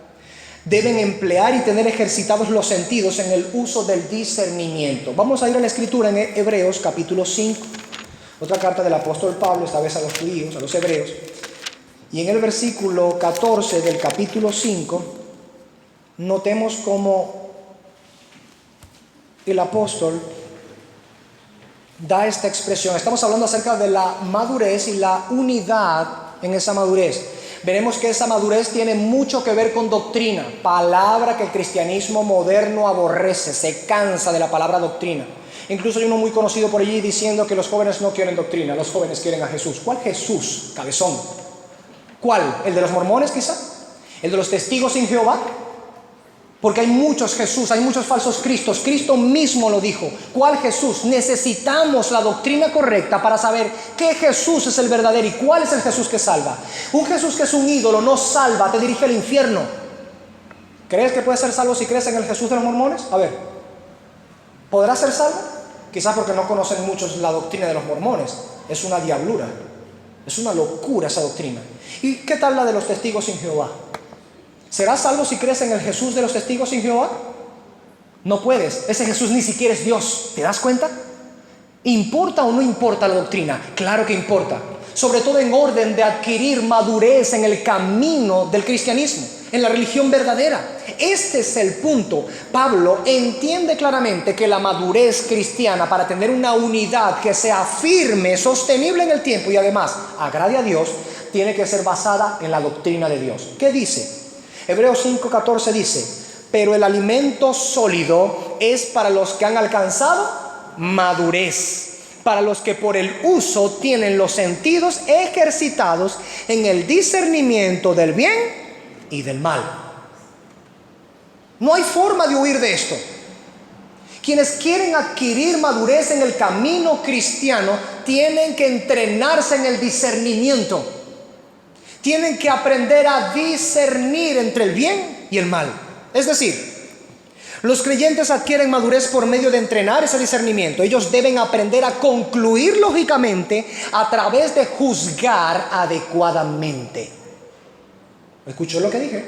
deben emplear y tener ejercitados los sentidos en el uso del discernimiento. Vamos a ir a la Escritura en Hebreos capítulo 5. Otra carta del apóstol Pablo, esta vez a los judíos, a los hebreos. Y en el versículo 14 del capítulo 5, notemos cómo el apóstol da esta expresión. Estamos hablando acerca de la madurez y la unidad en esa madurez. Veremos que esa madurez tiene mucho que ver con doctrina, palabra que el cristianismo moderno aborrece, se cansa de la palabra doctrina. Incluso hay uno muy conocido por allí diciendo que los jóvenes no quieren doctrina, los jóvenes quieren a Jesús. ¿Cuál Jesús, cabezón? ¿Cuál? ¿El de los mormones quizá? ¿El de los testigos sin Jehová? Porque hay muchos Jesús, hay muchos falsos Cristos. Cristo mismo lo dijo. ¿Cuál Jesús? Necesitamos la doctrina correcta para saber qué Jesús es el verdadero y cuál es el Jesús que salva. Un Jesús que es un ídolo no salva, te dirige al infierno. ¿Crees que puedes ser salvo si crees en el Jesús de los mormones? A ver, ¿podrás ser salvo? Quizás porque no conocen muchos la doctrina de los mormones. Es una diablura, es una locura esa doctrina. ¿Y qué tal la de los testigos sin Jehová? ¿Serás salvo si crees en el Jesús de los testigos sin Jehová? No puedes, ese Jesús ni siquiera es Dios. ¿Te das cuenta? ¿Importa o no importa la doctrina? Claro que importa. Sobre todo en orden de adquirir madurez en el camino del cristianismo, en la religión verdadera. Este es el punto. Pablo entiende claramente que la madurez cristiana, para tener una unidad que sea firme, sostenible en el tiempo y además agrade a Dios, tiene que ser basada en la doctrina de Dios. ¿Qué dice? Hebreos 5:14 dice: pero el alimento sólido es para los que han alcanzado madurez, para los que por el uso tienen los sentidos ejercitados en el discernimiento del bien y del mal. No hay forma de huir de esto. Quienes quieren adquirir madurez en el camino cristiano tienen que entrenarse en el discernimiento. Tienen que aprender a discernir entre el bien y el mal. Es decir, los creyentes adquieren madurez por medio de entrenar ese discernimiento. Ellos deben aprender a concluir lógicamente a través de juzgar adecuadamente. ¿Escuchó lo que dije?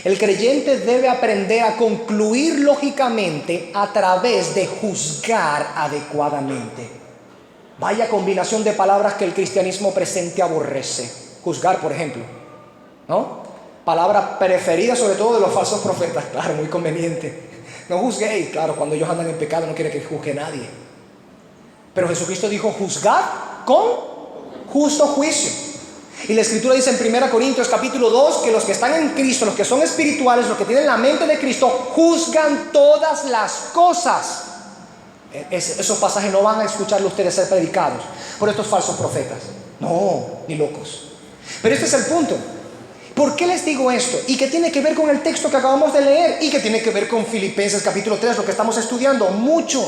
El creyente debe aprender a concluir lógicamente a través de juzgar adecuadamente. Vaya combinación de palabras que el cristianismo presente aborrece. Juzgar, por ejemplo, ¿no? Palabra preferida sobre todo de los falsos profetas. Claro, muy conveniente. No juzguéis. Claro, cuando ellos andan en pecado no quiere que juzgue nadie. Pero Jesucristo dijo: juzgad con justo juicio. Y la Escritura dice en 1 Corintios capítulo 2 que los que están en Cristo, los que son espirituales, los que tienen la mente de Cristo, juzgan todas las cosas. Esos pasajes no van a escucharlo ustedes ser predicados por estos falsos profetas. No, ni locos. Pero este es el punto. ¿Por qué les digo esto? ¿Y qué tiene que ver con el texto que acabamos de leer? ¿Y qué tiene que ver con Filipenses capítulo 3, lo que estamos estudiando? Mucho.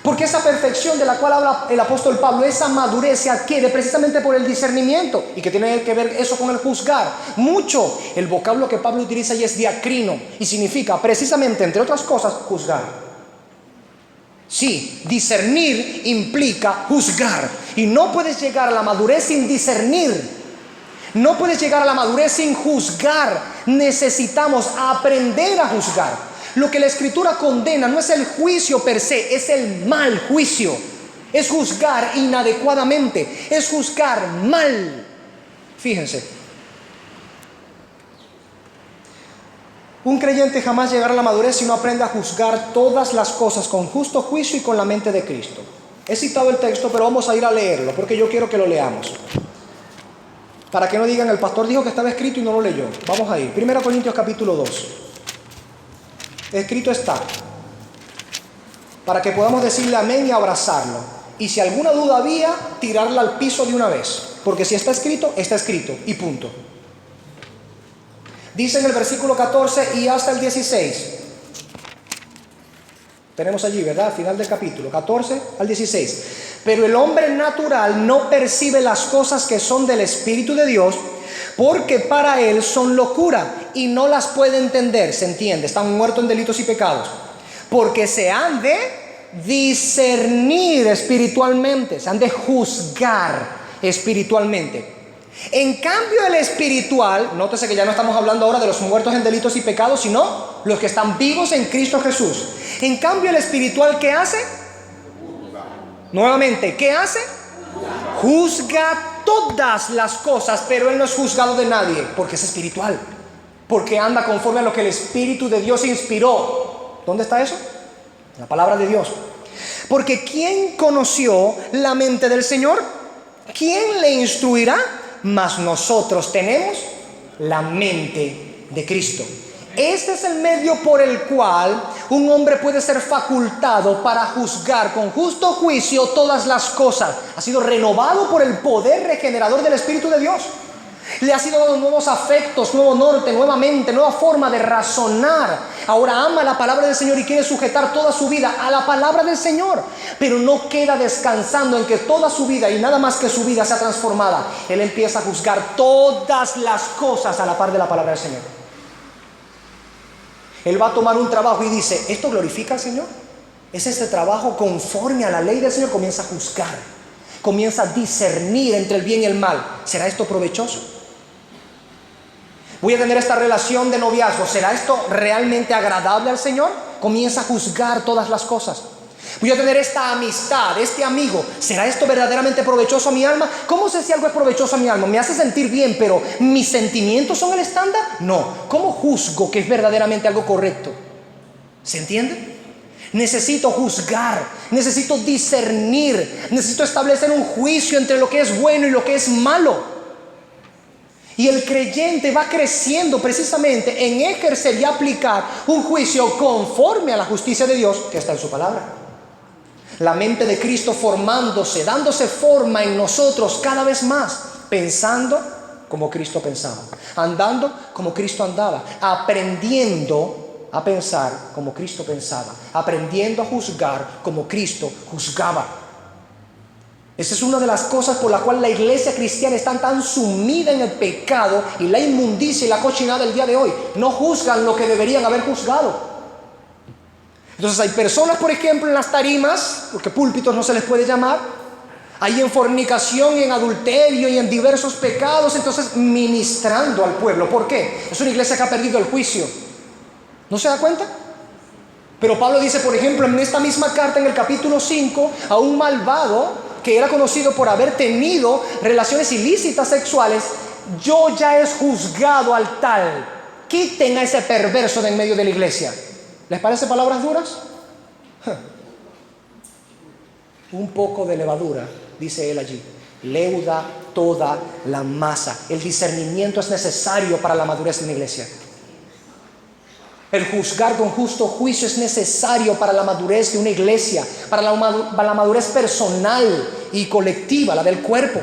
Porque esa perfección de la cual habla el apóstol Pablo, esa madurez se adquiere precisamente por el discernimiento. ¿Y qué tiene que ver eso con el juzgar? Mucho. El vocablo que Pablo utiliza ahí es diacrino y significa precisamente, entre otras cosas, juzgar. Sí, discernir implica juzgar. Y no puedes llegar a la madurez sin discernir. No puedes llegar a la madurez sin juzgar. Necesitamos aprender a juzgar. Lo que la Escritura condena no es el juicio per se, es el mal juicio. Es juzgar inadecuadamente, es juzgar mal. Fíjense, un creyente jamás llegará a la madurez si no aprende a juzgar todas las cosas con justo juicio y con la mente de Cristo. He citado el texto, pero vamos a ir a leerlo porque yo quiero que lo leamos. Para que no digan: el pastor dijo que estaba escrito y no lo leyó. Vamos a ir. 1 Corintios capítulo 2. Escrito está, para que podamos decirle amén y abrazarlo. Y si alguna duda había, tirarla al piso de una vez. Porque si está escrito y punto. Dice en el versículo 14 y hasta el 16. Tenemos allí, ¿verdad? Al final del capítulo, 14 al 16. Pero el hombre natural no percibe las cosas que son del Espíritu de Dios, porque para él son locura y no las puede entender. Se entiende, están muertos en delitos y pecados, porque se han de discernir espiritualmente, se han de juzgar espiritualmente. En cambio el espiritual, nótese que ya no estamos hablando ahora de los muertos en delitos y pecados, sino los que están vivos en Cristo Jesús. En cambio el espiritual, ¿qué hace? Nuevamente, ¿qué hace? Juzga todas las cosas, pero él no es juzgado de nadie, porque es espiritual, porque anda conforme a lo que el Espíritu de Dios inspiró. ¿Dónde está eso? La palabra de Dios. Porque ¿quién conoció la mente del Señor? ¿Quién le instruirá? Mas nosotros tenemos la mente de Cristo. Este es el medio por el cual un hombre puede ser facultado para juzgar con justo juicio todas las cosas. Ha sido renovado por el poder regenerador del Espíritu de Dios. Le ha sido dado nuevos afectos, nuevo norte, nueva mente, nueva forma de razonar. Ahora ama la palabra del Señor y quiere sujetar toda su vida a la palabra del Señor. Pero no queda descansando en que toda su vida y nada más que su vida sea transformada. Él empieza a juzgar todas las cosas a la par de la palabra del Señor. Él va a tomar un trabajo y dice, ¿esto glorifica al Señor? ¿Es este trabajo conforme a la ley del Señor? Comienza a juzgar, comienza a discernir entre el bien y el mal. ¿Será esto provechoso? Voy a tener esta relación de noviazgo. ¿Será esto realmente agradable al Señor? Comienza a juzgar todas las cosas. Voy a tener esta amistad, este amigo. ¿Será esto verdaderamente provechoso a mi alma? ¿Cómo sé si algo es provechoso a mi alma? Me hace sentir bien, pero ¿mis sentimientos son el estándar? No. ¿Cómo juzgo que es verdaderamente algo correcto? ¿Se entiende? Necesito juzgar, necesito discernir, necesito establecer un juicio entre lo que es bueno y lo que es malo. Y el creyente va creciendo precisamente en ejercer y aplicar un juicio conforme a la justicia de Dios que está en su palabra. La mente de Cristo formándose, dándose forma en nosotros cada vez más, pensando como Cristo pensaba, andando como Cristo andaba, aprendiendo a pensar como Cristo pensaba, aprendiendo a juzgar como Cristo juzgaba. Esa es una de las cosas por la cual la iglesia cristiana está tan sumida en el pecado y la inmundicia y la cochinada del día de hoy. No juzgan lo que deberían haber juzgado. Entonces hay personas, por ejemplo, en las tarimas, porque púlpitos no se les puede llamar, ahí en fornicación, en adulterio y en diversos pecados, entonces ministrando al pueblo. ¿Por qué? Es una iglesia que ha perdido el juicio. ¿No se da cuenta? Pero Pablo dice, por ejemplo, en esta misma carta, en el capítulo 5, a un malvado que era conocido por haber tenido relaciones ilícitas sexuales, yo ya he juzgado al tal. Quiten a ese perverso de en medio de la iglesia. ¿Les parece palabras duras? Un poco de levadura, dice él allí, leuda toda la masa. El discernimiento es necesario para la madurez de una iglesia. El juzgar con justo juicio es necesario para la madurez de una iglesia, para la madurez personal y colectiva, la del cuerpo.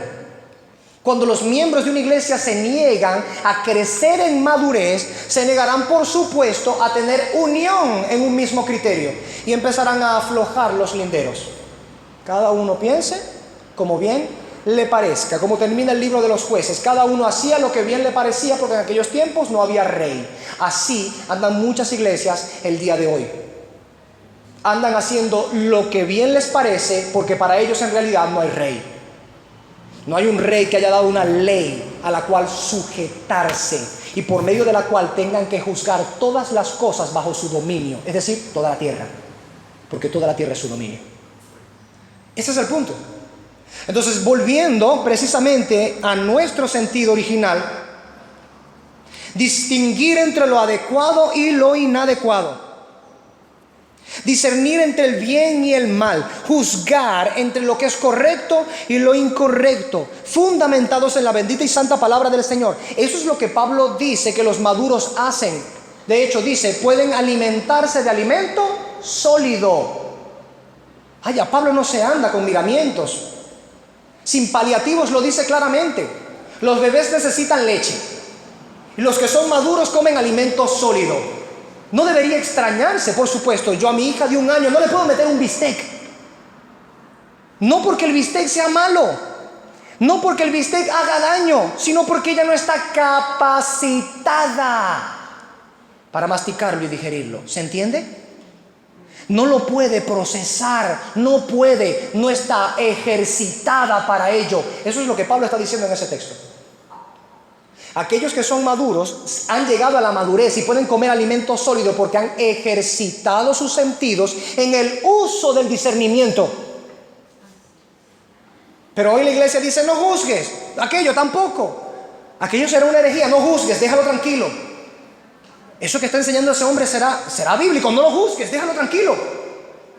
Cuando los miembros de una iglesia se niegan a crecer en madurez, se negarán, por supuesto, a tener unión en un mismo criterio y empezarán a aflojar los linderos. Cada uno piense como bien le parezca, como termina el libro de los jueces. Cada uno hacía lo que bien le parecía, porque en aquellos tiempos no había rey. Así andan muchas iglesias el día de hoy. Andan haciendo lo que bien les parece, porque para ellos en realidad no hay rey. No hay un rey que haya dado una ley a la cual sujetarse y por medio de la cual tengan que juzgar todas las cosas bajo su dominio, es decir, toda la tierra, porque toda la tierra es su dominio. Ese es el punto. Entonces, volviendo precisamente a nuestro sentido original, distinguir entre lo adecuado y lo inadecuado, discernir entre el bien y el mal, juzgar entre lo que es correcto y lo incorrecto, fundamentados en la bendita y santa palabra del Señor. Eso es lo que Pablo dice que los maduros hacen. De hecho, dice, pueden alimentarse de alimento sólido. Ya Pablo no se anda con miramientos, sin paliativos, lo dice claramente. Los bebés necesitan leche y los que son maduros comen alimento sólido. No debería extrañarse, por supuesto. Yo a mi hija de 1 año no le puedo meter un bistec. No porque el bistec sea malo, no porque el bistec haga daño, sino porque ella no está capacitada para masticarlo y digerirlo. ¿Se entiende? No lo puede procesar, no está ejercitada para ello. Eso es lo que Pablo está diciendo en ese texto. Aquellos que son maduros han llegado a la madurez y pueden comer alimento sólido porque han ejercitado sus sentidos en el uso del discernimiento. Pero hoy la iglesia dice, no juzgues, aquello tampoco. Aquello será una herejía, no juzgues, déjalo tranquilo. Eso que está enseñando ese hombre será bíblico, no lo juzgues, déjalo tranquilo.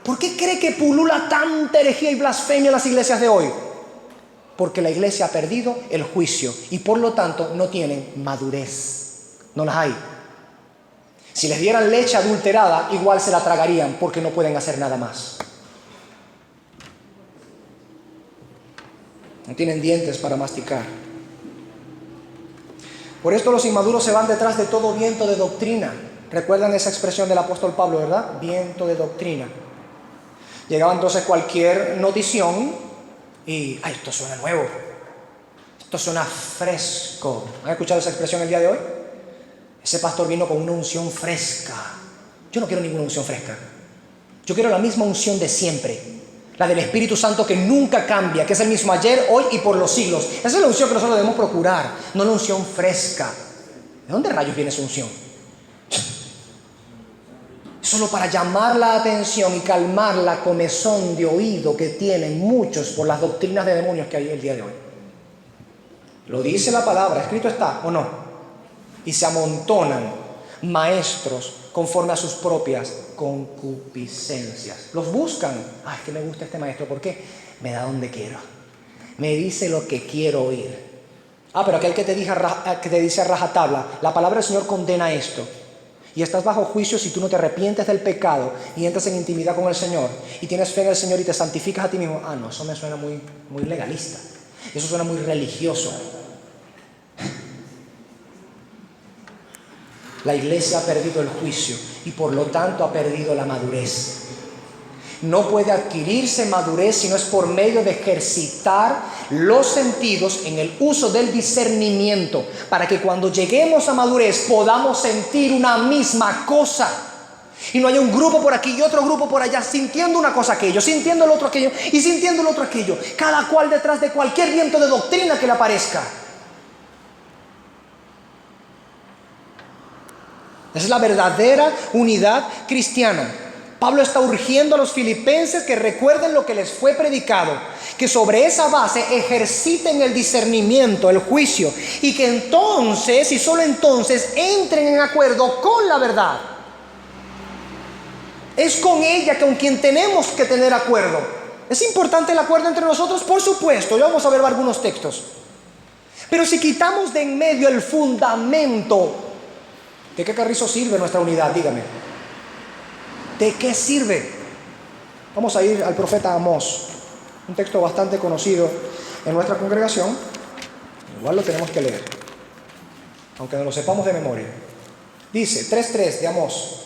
¿Por qué cree que pulula tanta herejía y blasfemia en las iglesias de hoy? Porque la iglesia ha perdido el juicio y por lo tanto no tienen madurez. No las hay. Si les dieran leche adulterada, igual se la tragarían porque no pueden hacer nada más. No tienen dientes para masticar. Por esto los inmaduros se van detrás de todo viento de doctrina. ¿Recuerdan esa expresión del apóstol Pablo, verdad? Viento de doctrina. Llegaba entonces cualquier notición y, ¡ay, esto suena nuevo! Esto suena fresco. ¿Han escuchado esa expresión el día de hoy? Ese pastor vino con una unción fresca. Yo no quiero ninguna unción fresca. Yo quiero la misma unción de siempre. La del Espíritu Santo que nunca cambia, que es el mismo ayer, hoy y por los siglos. Esa es la unción que nosotros debemos procurar, no la unción fresca. ¿De dónde rayos viene esa unción? Solo para llamar la atención y calmar la comezón de oído que tienen muchos por las doctrinas de demonios que hay el día de hoy. Lo dice la palabra, escrito está, ¿o no? Y se amontonan maestros conforme a sus propias concupiscencias. Los buscan. Ay, que me gusta este maestro. ¿Por qué? Me da donde quiero. Me dice lo que quiero oír. Pero aquel que te dice a rajatabla, la palabra del Señor condena esto. Y estás bajo juicio si tú no te arrepientes del pecado y entras en intimidad con el Señor y tienes fe en el Señor y te santificas a ti mismo. No, eso me suena muy legalista. Eso suena muy religioso. La iglesia ha perdido el juicio y por lo tanto ha perdido la madurez. No puede adquirirse madurez si no es por medio de ejercitar los sentidos en el uso del discernimiento, para que cuando lleguemos a madurez podamos sentir una misma cosa y no haya un grupo por aquí y otro grupo por allá sintiendo una cosa aquello, sintiendo el otro aquello y sintiendo el otro aquello, cada cual detrás de cualquier viento de doctrina que le aparezca. Esa es la verdadera unidad cristiana. Pablo está urgiendo a los filipenses que recuerden lo que les fue predicado, que sobre esa base ejerciten el discernimiento, el juicio, y que entonces, y solo entonces, entren en acuerdo con la verdad. Es con ella con quien tenemos que tener acuerdo. ¿Es importante el acuerdo entre nosotros? Por supuesto, ya vamos a ver algunos textos. Pero si quitamos de en medio el fundamento, ¿de qué carrizo sirve nuestra unidad? Dígame. ¿De qué sirve? Vamos a ir al profeta Amós, un texto bastante conocido en nuestra congregación. Igual lo tenemos que leer, aunque no lo sepamos de memoria. Dice 3:3 de Amós.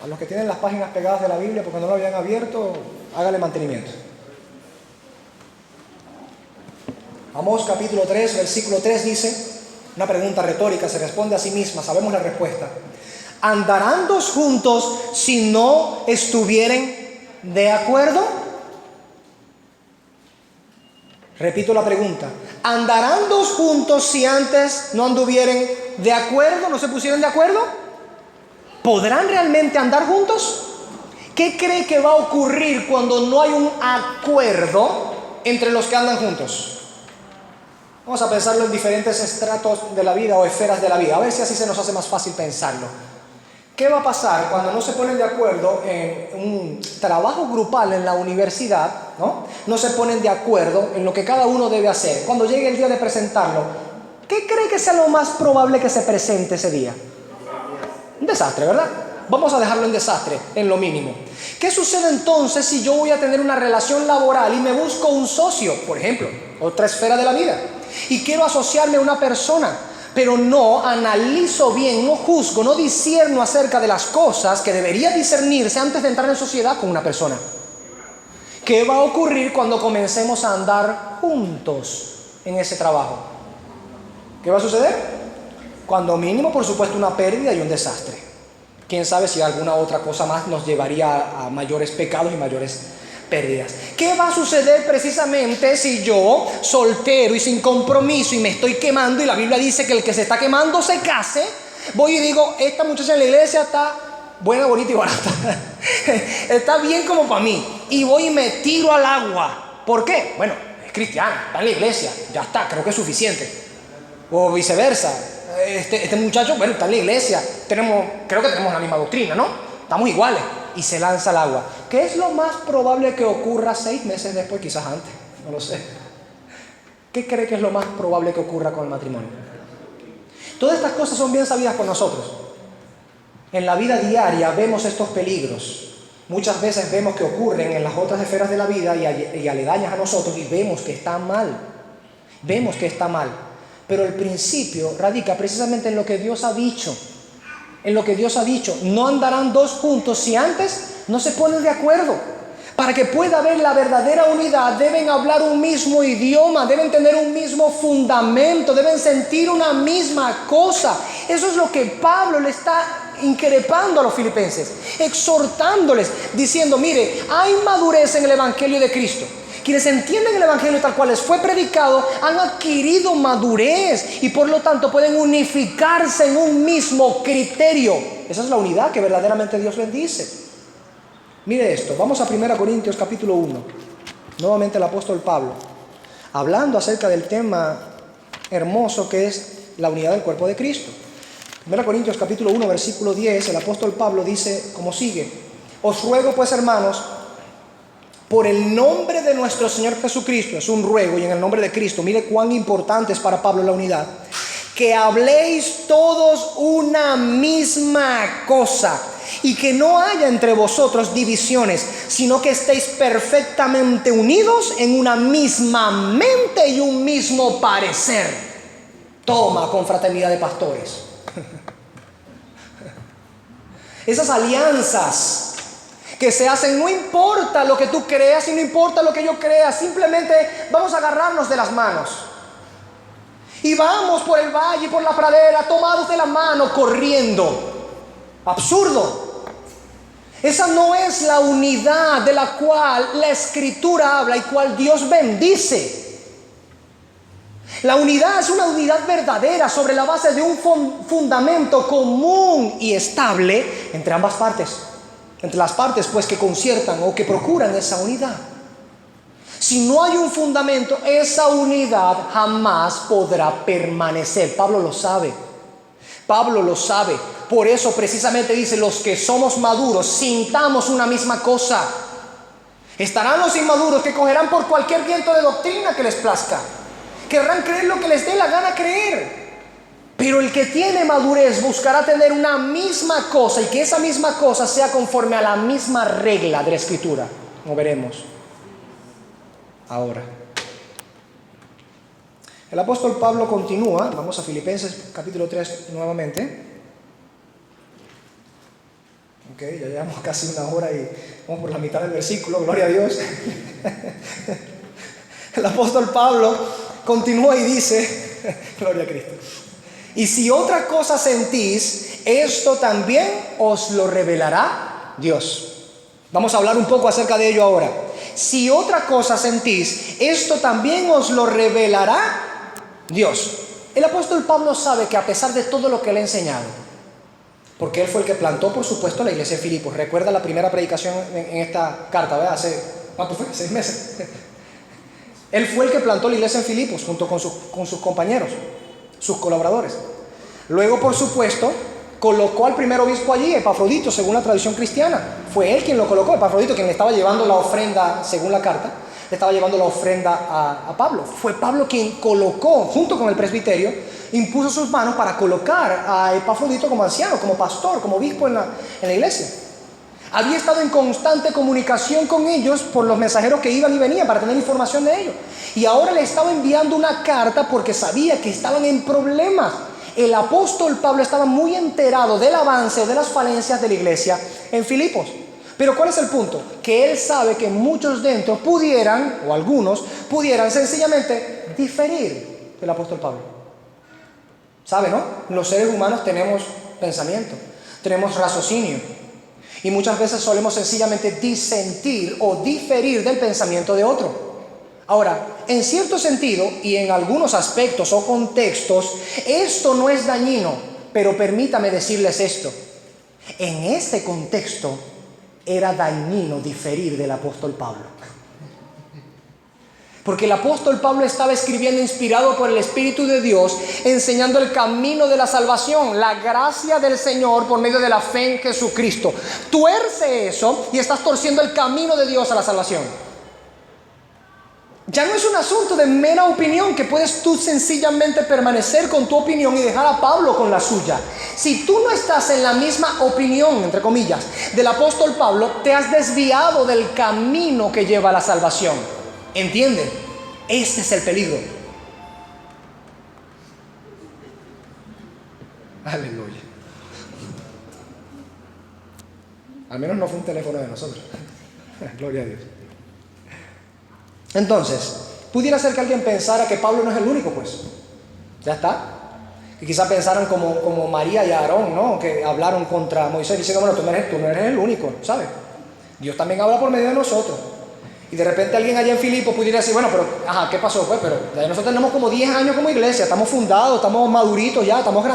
A los que tienen las páginas pegadas de la Biblia porque no lo habían abierto, hágale mantenimiento. Amós capítulo 3, versículo 3 dice, una pregunta retórica, se responde a sí misma, sabemos la respuesta. ¿Andarán dos juntos si no estuvieren de acuerdo? Repito la pregunta. ¿Andarán dos juntos si antes no anduvieren de acuerdo? ¿No se pusieron de acuerdo? ¿Podrán realmente andar juntos? ¿Qué cree que va a ocurrir cuando no hay un acuerdo entre los que andan juntos? Vamos a pensarlo en diferentes estratos de la vida o esferas de la vida. A ver si así se nos hace más fácil pensarlo. ¿Qué va a pasar cuando no se ponen de acuerdo en un trabajo grupal en la universidad? No se ponen de acuerdo en lo que cada uno debe hacer. Cuando llegue el día de presentarlo, ¿qué cree que sea lo más probable que se presente ese día? Un desastre, ¿verdad? Vamos a dejarlo en desastre, en lo mínimo. ¿Qué sucede entonces si yo voy a tener una relación laboral y me busco un socio, por ejemplo, otra esfera de la vida, y quiero asociarme a una persona, pero no analizo bien, no juzgo, no discierno acerca de las cosas que debería discernirse antes de entrar en sociedad con una persona? ¿Qué va a ocurrir cuando comencemos a andar juntos en ese trabajo? ¿Qué va a suceder? Cuando mínimo, por supuesto, una pérdida y un desastre. Quién sabe si alguna otra cosa más nos llevaría a mayores pecados y mayores pérdidas. ¿Qué va a suceder precisamente si yo, soltero y sin compromiso, y me estoy quemando, y la Biblia dice que el que se está quemando se case? Voy y digo, esta muchacha en la iglesia está buena, bonita y barata. Está bien como para mí. Y voy y me tiro al agua. ¿Por qué? Bueno, es cristiana, está en la iglesia, ya está, creo que es suficiente. O viceversa. Este muchacho, bueno, está en la iglesia, creo que tenemos la misma doctrina, ¿no? Estamos iguales. Y se lanza al agua. ¿Qué es lo más probable que ocurra 6 meses después? Quizás antes, no lo sé. ¿Qué cree que es lo más probable que ocurra con el matrimonio? Todas estas cosas son bien sabidas por nosotros. En la vida diaria vemos estos peligros. Muchas veces vemos que ocurren en las otras esferas de la vida y aledañas a nosotros, y vemos que está mal. Vemos que está mal. pero el principio radica precisamente en lo que Dios ha dicho. En lo que Dios ha dicho. No andarán dos juntos si antes no se ponen de acuerdo. Para que pueda haber la verdadera unidad, deben hablar un mismo idioma, deben tener un mismo fundamento, deben sentir una misma cosa. Eso es lo que Pablo le está increpando a los filipenses, exhortándoles, diciendo: mire, hay madurez en el Evangelio de Cristo. Quienes entienden el Evangelio tal cual les fue predicado han adquirido madurez y por lo tanto pueden unificarse en un mismo criterio. Esa es la unidad que verdaderamente Dios bendice. Mire esto, vamos a 1 Corintios capítulo 1. Nuevamente el apóstol Pablo, hablando acerca del tema hermoso que es la unidad del cuerpo de Cristo. 1 Corintios capítulo 1 versículo 10, el apóstol Pablo dice como sigue: os ruego pues, hermanos, por el nombre de nuestro Señor Jesucristo, es un ruego, y en el nombre de Cristo, mire cuán importante es para Pablo la unidad, que habléis todos una misma cosa, y que no haya entre vosotros divisiones, sino que estéis perfectamente unidos en una misma mente y un mismo parecer. Toma, confraternidad de pastores. Esas alianzas que se hacen, no importa lo que tú creas y no importa lo que yo crea, simplemente vamos a agarrarnos de las manos y vamos por el valle y por la pradera tomados de la mano corriendo. Absurdo. Esa no es la unidad de la cual la Escritura habla y cual Dios bendice. La unidad es una unidad verdadera sobre la base de un fundamento común y estable entre ambas partes. Entre las partes pues que conciertan o que procuran esa unidad. Si no hay un fundamento, esa unidad jamás podrá permanecer. Pablo lo sabe. Pablo lo sabe. Por eso precisamente dice: los que somos maduros, sintamos una misma cosa. Estarán los inmaduros que cogerán por cualquier viento de doctrina que les plazca. Querrán creer lo que les dé la gana creer. Pero el que tiene madurez buscará tener una misma cosa y que esa misma cosa sea conforme a la misma regla de la Escritura. Como veremos ahora. El apóstol Pablo continúa. Vamos a Filipenses capítulo 3 nuevamente. Ok, ya llevamos casi una hora y vamos por la mitad del versículo. Gloria a Dios. El apóstol Pablo continúa y dice: gloria a Cristo. Y si otra cosa sentís, esto también os lo revelará Dios. Vamos a hablar un poco acerca de ello ahora. Si otra cosa sentís, esto también os lo revelará Dios. El apóstol Pablo sabe que a pesar de todo lo que le ha enseñado, porque él fue el que plantó, por supuesto, la iglesia de Filipos. Recuerda la primera predicación en esta carta, ¿verdad? ¿Cuánto fue? 6 meses. Él fue el que plantó la iglesia en Filipos junto con sus compañeros, sus colaboradores. Luego, por supuesto, colocó al primer obispo allí, Epafrodito, según la tradición cristiana. Fue él quien lo colocó. Epafrodito, quien le estaba llevando la ofrenda, según la carta, le estaba llevando la ofrenda a Pablo. Fue Pablo quien colocó, junto con el presbiterio, impuso sus manos para colocar a Epafrodito como anciano, como pastor, como obispo en la iglesia. Había estado en constante comunicación con ellos por los mensajeros que iban y venían para tener información de ellos. Y ahora le estaba enviando una carta porque sabía que estaban en problemas. El apóstol Pablo estaba muy enterado del avance o de las falencias de la iglesia en Filipos. Pero ¿cuál es el punto? Que él sabe que muchos dentro pudieran, o algunos, pudieran sencillamente diferir del apóstol Pablo. ¿Sabe, no? Los seres humanos tenemos pensamiento, tenemos raciocinio. Y muchas veces solemos sencillamente disentir o diferir del pensamiento de otro. Ahora, en cierto sentido y en algunos aspectos o contextos, esto no es dañino, pero permítame decirles esto. En este contexto era dañino diferir del apóstol Pablo. Porque el apóstol Pablo estaba escribiendo inspirado por el Espíritu de Dios, enseñando el camino de la salvación, la gracia del Señor por medio de la fe en Jesucristo. Tuerce eso y estás torciendo el camino de Dios a la salvación. Ya no es un asunto de mera opinión que puedes tú sencillamente permanecer con tu opinión y dejar a Pablo con la suya. Si tú no estás en la misma opinión, entre comillas, del apóstol Pablo, te has desviado del camino que lleva a la salvación. ¿Entienden? Este es el peligro. Aleluya. Al menos no fue un teléfono de nosotros. Gloria a Dios. Entonces, pudiera ser que alguien pensara que Pablo no es el único, pues. Ya está. Y quizás pensaran como María y Aarón, ¿no? Que hablaron contra Moisés diciendo, bueno, tú no eres el único, ¿sabes? Dios también habla por medio de nosotros. Y de repente alguien allá en Filipos pudiera decir, bueno, pero, ¿qué pasó? Pues, pero ya nosotros tenemos como 10 años como iglesia, estamos fundados, estamos maduritos ya, estamos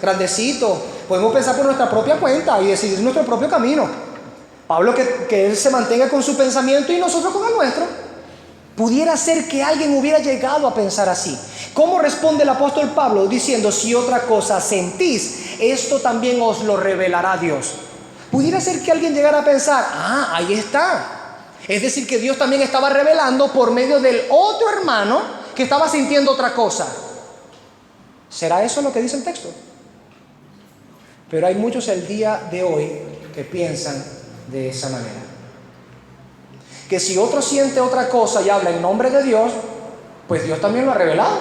grandecitos. Podemos pensar por nuestra propia cuenta y decidir nuestro propio camino. Pablo que él se mantenga con su pensamiento y nosotros con el nuestro. Pudiera ser que alguien hubiera llegado a pensar así. ¿Cómo responde el apóstol Pablo? Diciendo, si otra cosa sentís, esto también os lo revelará Dios. Pudiera ser que alguien llegara a pensar, ahí está. Es decir, que Dios también estaba revelando por medio del otro hermano que estaba sintiendo otra cosa. ¿Será eso lo que dice el texto? Pero hay muchos el día de hoy que piensan de esa manera. Que si otro siente otra cosa y habla en nombre de Dios, pues Dios también lo ha revelado.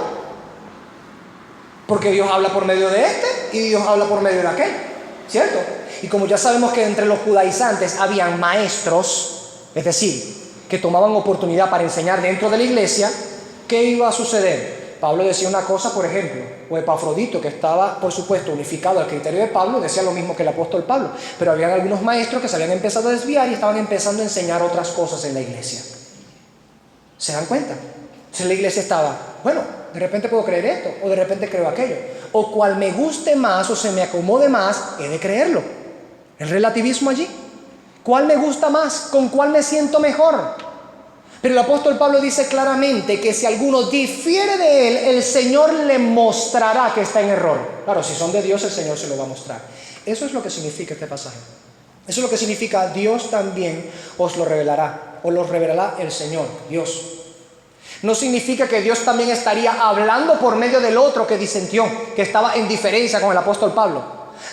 Porque Dios habla por medio de este y Dios habla por medio de aquel, ¿cierto? Y como ya sabemos que entre los judaizantes habían maestros, es decir, que tomaban oportunidad para enseñar dentro de la iglesia, ¿qué iba a suceder? Pablo decía una cosa, por ejemplo, o Epafrodito, que estaba, por supuesto, unificado al criterio de Pablo, decía lo mismo que el apóstol Pablo, pero habían algunos maestros que se habían empezado a desviar y estaban empezando a enseñar otras cosas en la iglesia. ¿Se dan cuenta? Entonces la iglesia estaba, bueno, de repente puedo creer esto, o de repente creo aquello, o cual me guste más o se me acomode más, he de creerlo. El relativismo allí. ¿Cuál me gusta más? ¿Con cuál me siento mejor? Pero el apóstol Pablo dice claramente que si alguno difiere de él, el Señor le mostrará que está en error. Claro, si son de Dios, el Señor se lo va a mostrar. Eso es lo que significa este pasaje. Eso es lo que significa Dios también os lo revelará, o los revelará el Señor, Dios. No significa que Dios también estaría hablando por medio del otro que disentió, que estaba en diferencia con el apóstol Pablo,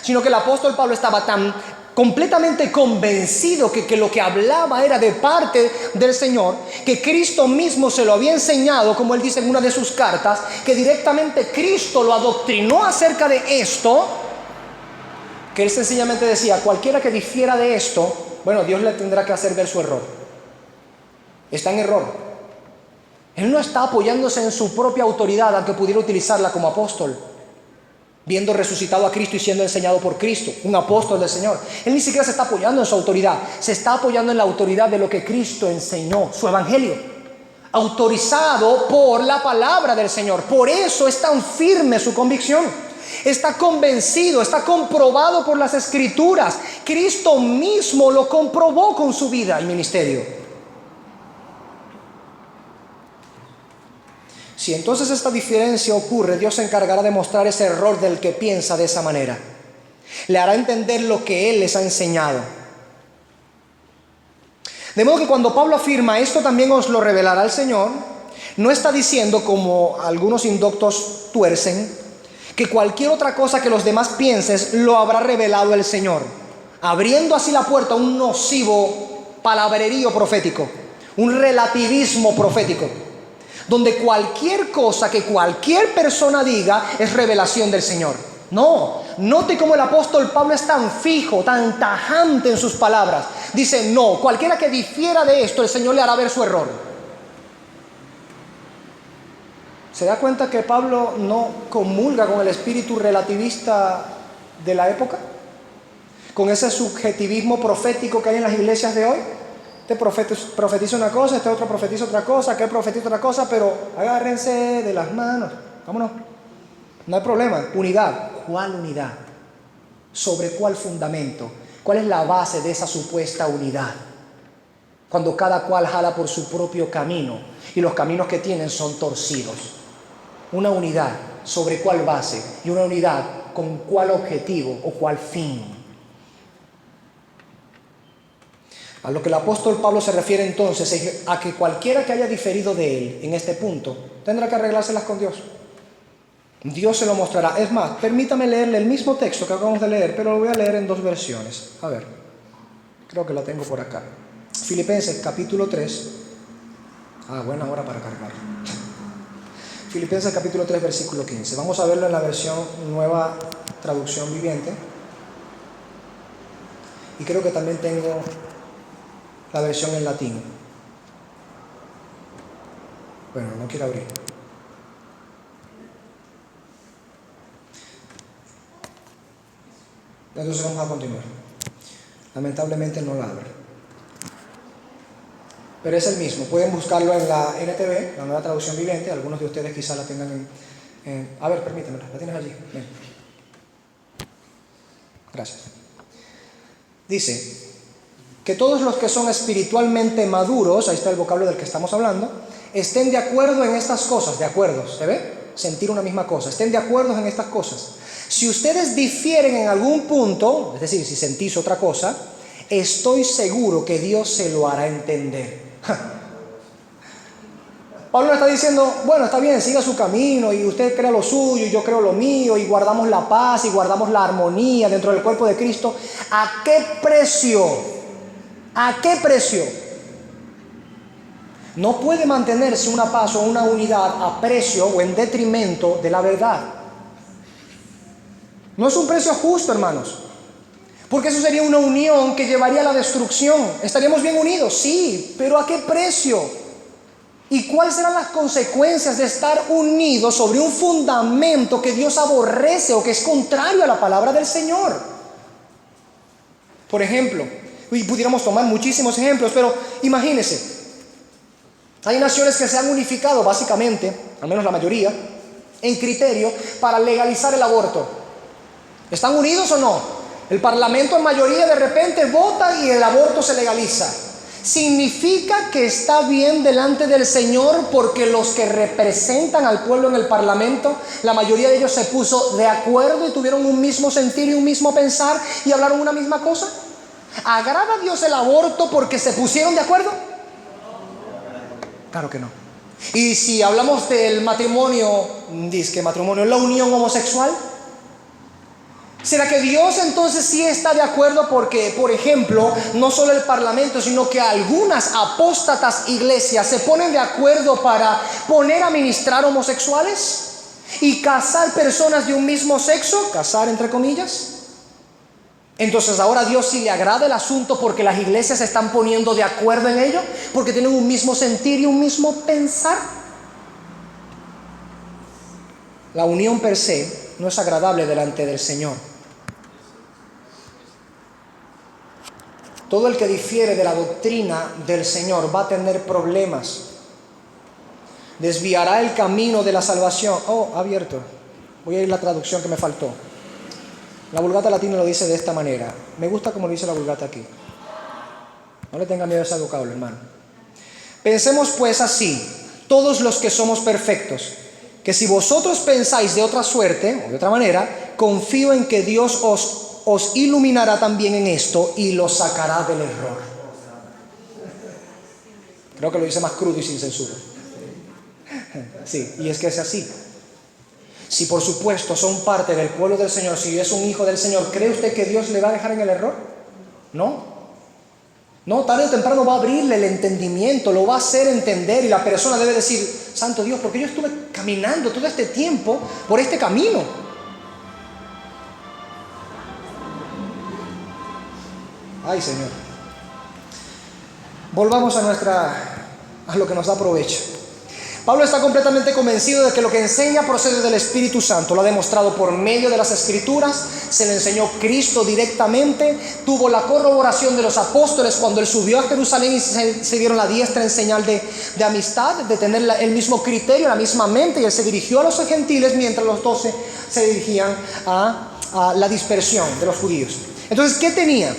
sino que el apóstol Pablo estaba tan completamente convencido que lo que hablaba era de parte del Señor, que Cristo mismo se lo había enseñado, como él dice en una de sus cartas, que directamente Cristo lo adoctrinó acerca de esto, que él sencillamente decía, cualquiera que difiera de esto, bueno, Dios le tendrá que hacer ver su error. Está en error. Él no está apoyándose en su propia autoridad, aunque pudiera utilizarla como apóstol, viendo resucitado a Cristo y siendo enseñado por Cristo, un apóstol del Señor. Él ni siquiera se está apoyando en su autoridad, se está apoyando en la autoridad de lo que Cristo enseñó, su evangelio, autorizado por la palabra del Señor. Por eso es tan firme su convicción. Está convencido, está comprobado por las Escrituras. Cristo mismo lo comprobó con su vida y ministerio. Si entonces esta diferencia ocurre, Dios se encargará de mostrar ese error del que piensa de esa manera. Le hará entender lo que Él les ha enseñado. De modo que cuando Pablo afirma, esto también os lo revelará el Señor, no está diciendo, como algunos indoctos tuercen, que cualquier otra cosa que los demás pienses lo habrá revelado el Señor, abriendo así la puerta a un nocivo palabrerío profético, un relativismo profético, donde cualquier cosa que cualquier persona diga es revelación del Señor. No, note cómo el apóstol Pablo es tan fijo, tan tajante en sus palabras. Dice, no, cualquiera que difiera de esto, el Señor le hará ver su error. ¿Se da cuenta que Pablo no comulga con el espíritu relativista de la época? Con ese subjetivismo profético que hay en las iglesias de hoy. Este profetiza una cosa, este otro profetiza otra cosa, aquel profetiza otra cosa, pero agárrense de las manos, vámonos. No hay problema, unidad. ¿Cuál unidad? ¿Sobre cuál fundamento? ¿Cuál es la base de esa supuesta unidad? Cuando cada cual jala por su propio camino y los caminos que tienen son torcidos. Una unidad, ¿sobre cuál base? Y una unidad, ¿con cuál objetivo o cuál fin? A lo que el apóstol Pablo se refiere entonces es a que cualquiera que haya diferido de él en este punto tendrá que arreglárselas con Dios. Dios se lo mostrará. Es más, permítame leerle el mismo texto que acabamos de leer, pero lo voy a leer en dos versiones. A ver, creo que la tengo por acá. Filipenses capítulo 3. Buena hora para cargar. Filipenses capítulo 3 versículo 15. Vamos a verlo en la versión nueva traducción viviente. Y creo que también tengo la versión en latín. Bueno, no quiero abrir. Entonces vamos a continuar. Lamentablemente no la abre. Pero es el mismo. Pueden buscarlo en la NTV, la nueva traducción viviente. Algunos de ustedes quizás la tengan a ver, permíteme, la tienes allí. Ven. Gracias. Dice que todos los que son espiritualmente maduros, ahí está el vocablo del que estamos hablando, estén de acuerdo en estas cosas. De acuerdo, ¿se ve? Sentir una misma cosa. Estén de acuerdo en estas cosas. Si ustedes difieren en algún punto, es decir, si sentís otra cosa, estoy seguro que Dios se lo hará entender. Pablo le está diciendo, bueno, está bien, siga su camino y usted crea lo suyo y yo creo lo mío y guardamos la paz y guardamos la armonía dentro del cuerpo de Cristo. ¿A qué precio? ¿A qué precio? No puede mantenerse una paz o una unidad a precio o en detrimento de la verdad. No es un precio justo, hermanos, porque eso sería una unión que llevaría a la destrucción. ¿Estaríamos bien unidos? Sí, pero ¿a qué precio? ¿Y cuáles serán las consecuencias de estar unidos sobre un fundamento que Dios aborrece o que es contrario a la palabra del Señor? Por ejemplo, y pudiéramos tomar muchísimos ejemplos, pero imagínense, hay naciones que se han unificado básicamente, al menos la mayoría, en criterio para legalizar el aborto. ¿Están unidos o no? El parlamento en mayoría de repente vota y el aborto se legaliza. ¿Significa que está bien delante del Señor porque los que representan al pueblo en el parlamento, la mayoría de ellos se puso de acuerdo y tuvieron un mismo sentir y un mismo pensar y hablaron una misma cosa? ¿Agrada a Dios el aborto porque se pusieron de acuerdo? Claro que no. Y si hablamos del matrimonio, disque matrimonio, la unión homosexual, ¿será que Dios entonces sí está de acuerdo porque, por ejemplo, no solo el parlamento, sino que algunas apóstatas iglesias se ponen de acuerdo para poner a ministrar homosexuales y casar personas de un mismo sexo? Casar entre comillas. Entonces ahora a Dios sí le agrada el asunto porque las iglesias se están poniendo de acuerdo en ello, porque tienen un mismo sentir y un mismo pensar. La unión per se no es agradable delante del Señor. Todo el que difiere de la doctrina del Señor va a tener problemas. Desviará el camino de la salvación. Oh, abierto. Voy a ir a la traducción que me faltó. La Vulgata Latina lo dice de esta manera. Me gusta como lo dice la Vulgata aquí. No le tenga miedo a ese vocablo, hermano. Pensemos pues así, todos los que somos perfectos, que si vosotros pensáis de otra suerte o de otra manera, confío en que Dios os iluminará también en esto y los sacará del error. Creo que lo dice más crudo y sin censura. Sí, y es que es así. Si por supuesto son parte del pueblo del Señor, si es un hijo del Señor, ¿cree usted que Dios le va a dejar en el error? No. No, tarde o temprano va a abrirle el entendimiento, lo va a hacer entender y la persona debe decir, santo Dios, porque yo estuve caminando todo este tiempo por este camino. Ay, Señor. Volvamos a lo que nos da provecho. Pablo está completamente convencido de que lo que enseña procede del Espíritu Santo. Lo ha demostrado por medio de las Escrituras. Se le enseñó Cristo directamente. Tuvo la corroboración de los apóstoles cuando él subió a Jerusalén y se dieron la diestra en señal de amistad, de tener el mismo criterio, la misma mente. Y él se dirigió a los gentiles mientras los 12 se dirigían a la dispersión de los judíos. Entonces, ¿qué tenía?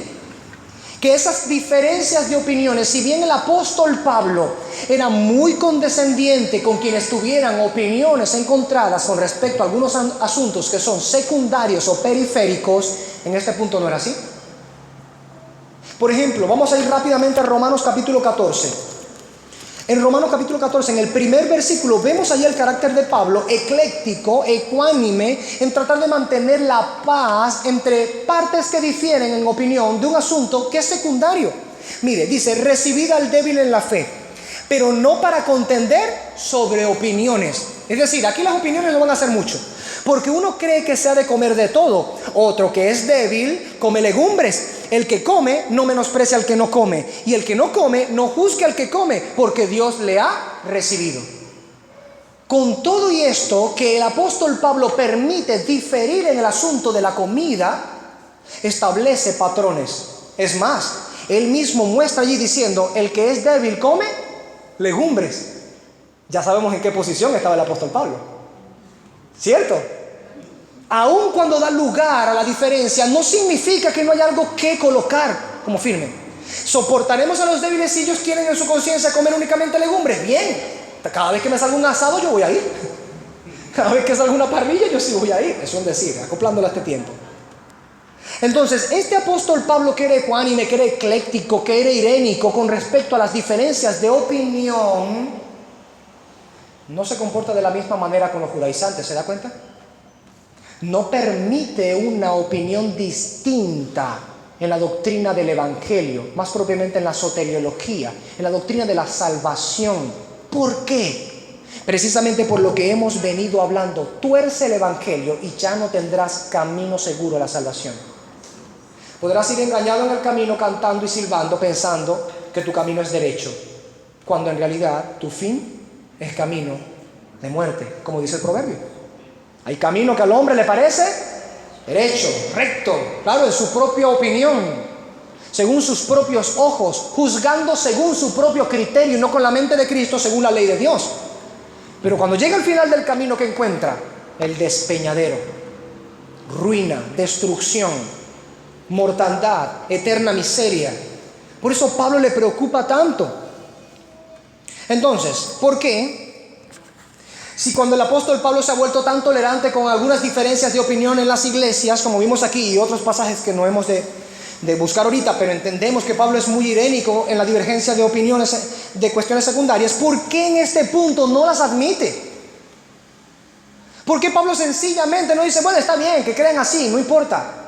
Que esas diferencias de opiniones, si bien el apóstol Pablo era muy condescendiente con quienes tuvieran opiniones encontradas con respecto a algunos asuntos que son secundarios o periféricos, en este punto no era así. Por ejemplo, vamos a ir rápidamente a Romanos capítulo 14. En Romanos capítulo 14, en el primer versículo, vemos allí el carácter de Pablo, ecléctico, ecuánime, en tratar de mantener la paz entre partes que difieren en opinión de un asunto que es secundario. Mire, dice, recibid al débil en la fe, pero no para contender sobre opiniones. Es decir, aquí las opiniones no van a hacer mucho, Porque uno cree que se ha de comer de todo. Otro que es débil come legumbres. El que come no menosprecia al que no come. Y el que no come no juzgue al que come, porque Dios le ha recibido. Con todo y esto, que el apóstol Pablo permite diferir en el asunto de la comida, establece patrones. Es más, él mismo muestra allí diciendo: el que es débil come legumbres. Ya sabemos en qué posición estaba el apóstol Pablo, ¿cierto? Aun cuando da lugar a la diferencia, no significa que no haya algo que colocar como firme. ¿Soportaremos a los débiles si ellos quieren en su conciencia comer únicamente legumbres? Bien. Cada vez que me salga un asado yo voy a ir. Cada vez que salga una parrilla yo sí voy a ir. Eso es decir, acoplándolo a este tiempo. Entonces, este apóstol Pablo, que era ecuánime, que era ecléctico, que era irénico con respecto a las diferencias de opinión, no se comporta de la misma manera con los judaizantes. ¿Se da cuenta? No permite una opinión distinta en la doctrina del evangelio, más propiamente en la soteriología, en la doctrina de la salvación. ¿Por qué? Precisamente por lo que hemos venido hablando. Tuerce el evangelio y ya no tendrás camino seguro a la salvación. Podrás ir engañado en el camino cantando y silbando, pensando que tu camino es derecho, cuando en realidad tu fin es camino de muerte, como dice el proverbio. Hay camino que al hombre le parece derecho, recto, claro, en su propia opinión, según sus propios ojos, juzgando según su propio criterio y no con la mente de Cristo, según la ley de Dios. Pero cuando llega al final del camino, que encuentra el despeñadero, ruina, destrucción, mortandad, eterna miseria. Por eso a Pablo le preocupa tanto. Entonces, ¿por qué? Si cuando el apóstol Pablo se ha vuelto tan tolerante con algunas diferencias de opinión en las iglesias, como vimos aquí y otros pasajes que no hemos de buscar ahorita, pero entendemos que Pablo es muy irénico en la divergencia de opiniones de cuestiones secundarias, ¿por qué en este punto no las admite? ¿Por qué Pablo sencillamente no dice: bueno, está bien, que crean así, no importa?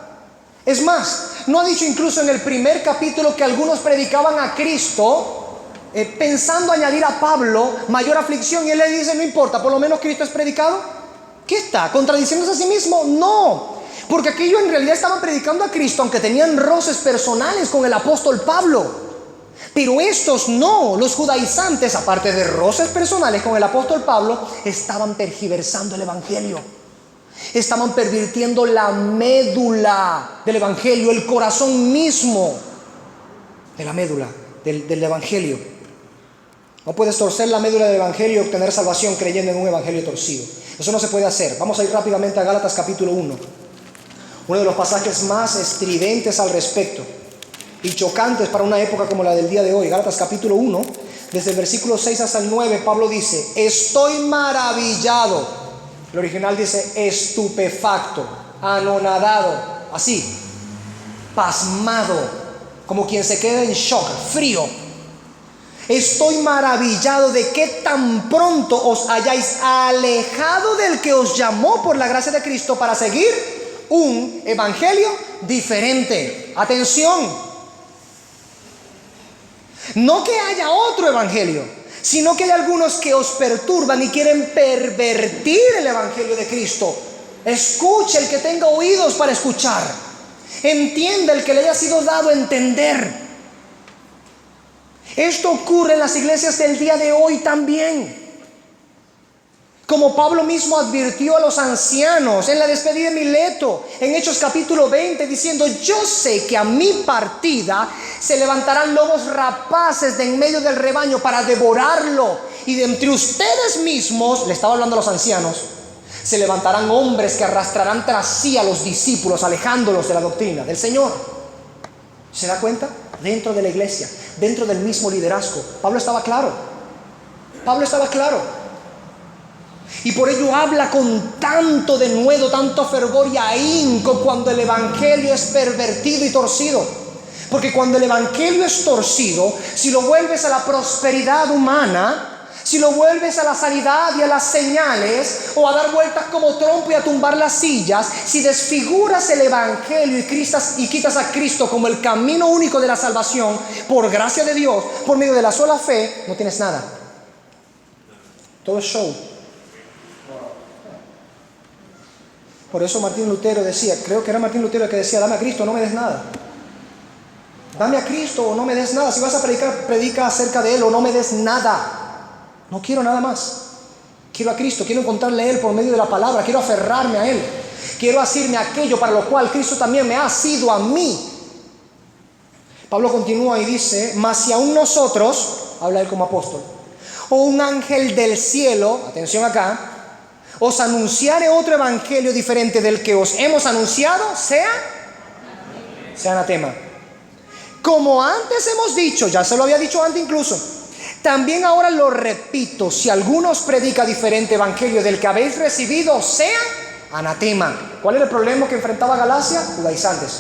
Es más, ¿no ha dicho incluso en el primer capítulo que algunos predicaban a Cristo pensando añadir a Pablo mayor aflicción? Y él le dice: no importa, por lo menos Cristo es predicado. ¿Qué está? ¿Contradiciéndose a sí mismo? No. Porque aquellos en realidad estaban predicando a Cristo, aunque tenían roces personales con el apóstol Pablo. Pero estos no, los judaizantes, aparte de roces personales con el apóstol Pablo, estaban tergiversando el evangelio. Estaban pervirtiendo la médula del evangelio, el corazón mismo de la médula del evangelio. No puedes torcer la médula del evangelio y obtener salvación creyendo en un evangelio torcido. Eso no se puede hacer. Vamos a ir rápidamente a Gálatas capítulo 1. Uno de los pasajes más estridentes al respecto y chocantes para una época como la del día de hoy. Gálatas capítulo 1, desde el versículo 6 hasta el 9, Pablo dice: estoy maravillado. El original dice estupefacto, anonadado, así, pasmado, como quien se queda en shock, frío. Estoy maravillado de que tan pronto os hayáis alejado del que os llamó por la gracia de Cristo para seguir un evangelio diferente. Atención, no que haya otro evangelio, sino que hay algunos que os perturban y quieren pervertir el evangelio de Cristo. Escuche el que tenga oídos para escuchar, entienda el que le haya sido dado a entender. Esto ocurre en las iglesias del día de hoy también. Como Pablo mismo advirtió a los ancianos en la despedida de Mileto, en Hechos capítulo 20, diciendo: yo sé que a mi partida se levantarán lobos rapaces de en medio del rebaño para devorarlo, y de entre ustedes mismos, le estaba hablando a los ancianos, se levantarán hombres que arrastrarán tras sí a los discípulos, alejándolos de la doctrina del Señor. ¿Se da cuenta? Dentro de la iglesia, dentro del mismo liderazgo, Pablo estaba claro. Y por ello habla con tanto denuedo, tanto fervor y ahínco cuando el evangelio es pervertido y torcido. Porque cuando el evangelio es torcido, si lo vuelves a la prosperidad humana, si lo vuelves a la sanidad y a las señales, o a dar vueltas como trompo y a tumbar las sillas, si desfiguras el evangelio y quitas a Cristo como el camino único de la salvación, por gracia de Dios, por medio de la sola fe, no tienes nada. Todo es show. Por eso Martín Lutero decía, creo que era Martín Lutero el que decía, dame a Cristo, no me des nada. Dame a Cristo o no me des nada. Si vas a predicar, predica acerca de Él o no me des nada. No quiero nada más. Quiero a Cristo, quiero encontrarle a Él por medio de la palabra, quiero aferrarme a Él. Quiero asirme a aquello para lo cual Cristo también me ha asido a mí. Pablo continúa y dice, mas si aún nosotros, habla él como apóstol, o un ángel del cielo, atención acá, os anunciare otro evangelio diferente del que os hemos anunciado, sea anatema. Como antes hemos dicho, ya se lo había dicho antes incluso, también ahora lo repito, si alguno os predica diferente evangelio del que habéis recibido, sea anatema. ¿Cuál era el problema que enfrentaba Galacia? Judaizantes.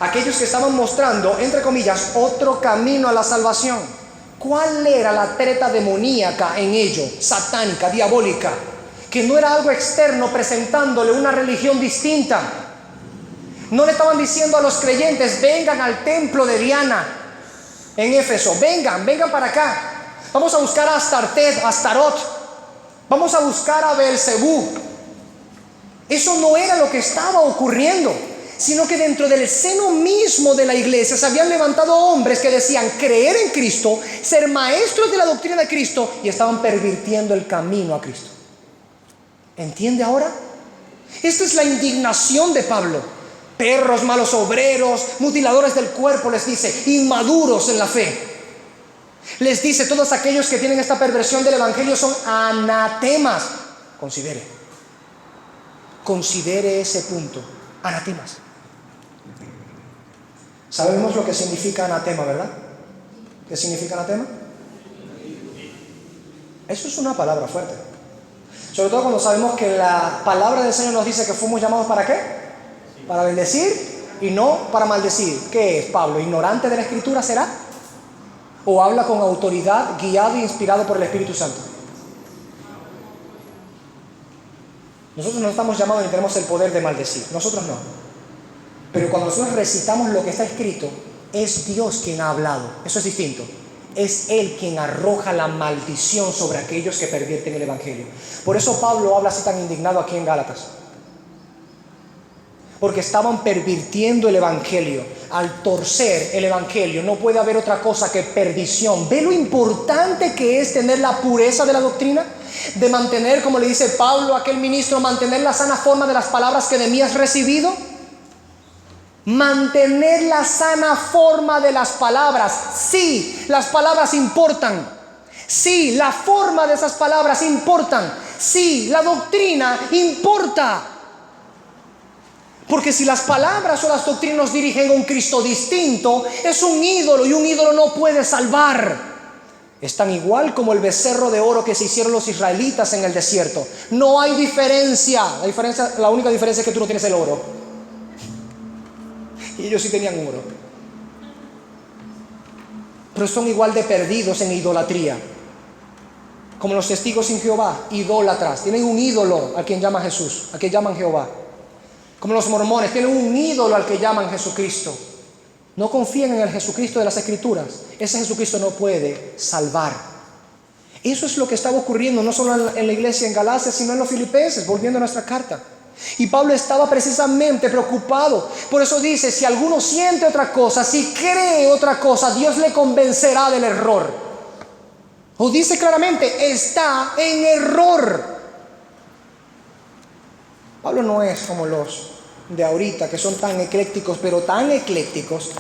Aquellos que estaban mostrando, entre comillas, otro camino a la salvación. ¿Cuál era la treta demoníaca en ello? Satánica, diabólica. Que no era algo externo presentándole una religión distinta. No le estaban diciendo a los creyentes, vengan al templo de Diana en Éfeso, vengan para acá. Vamos a buscar a Astarot. Vamos a buscar a Beelzebú. Eso no era lo que estaba ocurriendo, sino que dentro del seno mismo de la iglesia se habían levantado hombres que decían creer en Cristo, ser maestros de la doctrina de Cristo, y estaban pervirtiendo el camino a Cristo. ¿Entiende ahora? Esta es la indignación de Pablo. Perros, malos obreros, mutiladores del cuerpo, les dice, inmaduros en la fe. Les dice, todos aquellos que tienen esta perversión del evangelio son anatemas. Considere ese punto, anatemas. Sabemos lo que significa anatema, ¿verdad? ¿Qué significa anatema? Eso es una palabra fuerte. Sobre todo cuando sabemos que la palabra del Señor nos dice que fuimos llamados ¿para qué? Para bendecir y no para maldecir. ¿Qué es Pablo? ¿Ignorante de la Escritura será? ¿O habla con autoridad, guiado e inspirado por el Espíritu Santo? Nosotros no estamos llamados ni tenemos el poder de maldecir. Nosotros no. Pero cuando nosotros recitamos lo que está escrito, es Dios quien ha hablado. Eso es distinto. Es Él quien arroja la maldición sobre aquellos que pervierten el Evangelio. Por eso Pablo habla así tan indignado aquí en Gálatas. Porque estaban pervirtiendo el Evangelio. Al torcer el Evangelio no puede haber otra cosa que perdición. ¿Ve lo importante que es tener la pureza de la doctrina? De mantener, como le dice Pablo a aquel ministro, mantener la sana forma de las palabras que de mí has recibido. Mantener la sana forma de las palabras. Sí, las palabras importan. Sí, la forma de esas palabras importan. Sí, la doctrina importa. Porque si las palabras o las doctrinas nos dirigen a un Cristo distinto, es un ídolo y un ídolo no puede salvar. Es tan igual como el becerro de oro que se hicieron los israelitas en el desierto. No hay diferencia. La única diferencia es que tú no tienes el oro. Y ellos sí tenían oro. Pero son igual de perdidos en idolatría. Como los testigos sin Jehová, idólatras. Tienen un ídolo al quien llama Jesús, al que llaman Jehová. Como los mormones, tienen un ídolo al que llaman Jesucristo. No confían en el Jesucristo de las Escrituras. Ese Jesucristo no puede salvar. Eso es lo que estaba ocurriendo no solo en la iglesia en Galacia, sino en los Filipenses, volviendo a nuestra carta. Y Pablo estaba precisamente preocupado. Por eso dice, si alguno siente otra cosa, si cree otra cosa, Dios le convencerá del error. O dice claramente, está en error. Pablo no es como los de ahorita, que son tan eclécticos, pero tan eclécticos,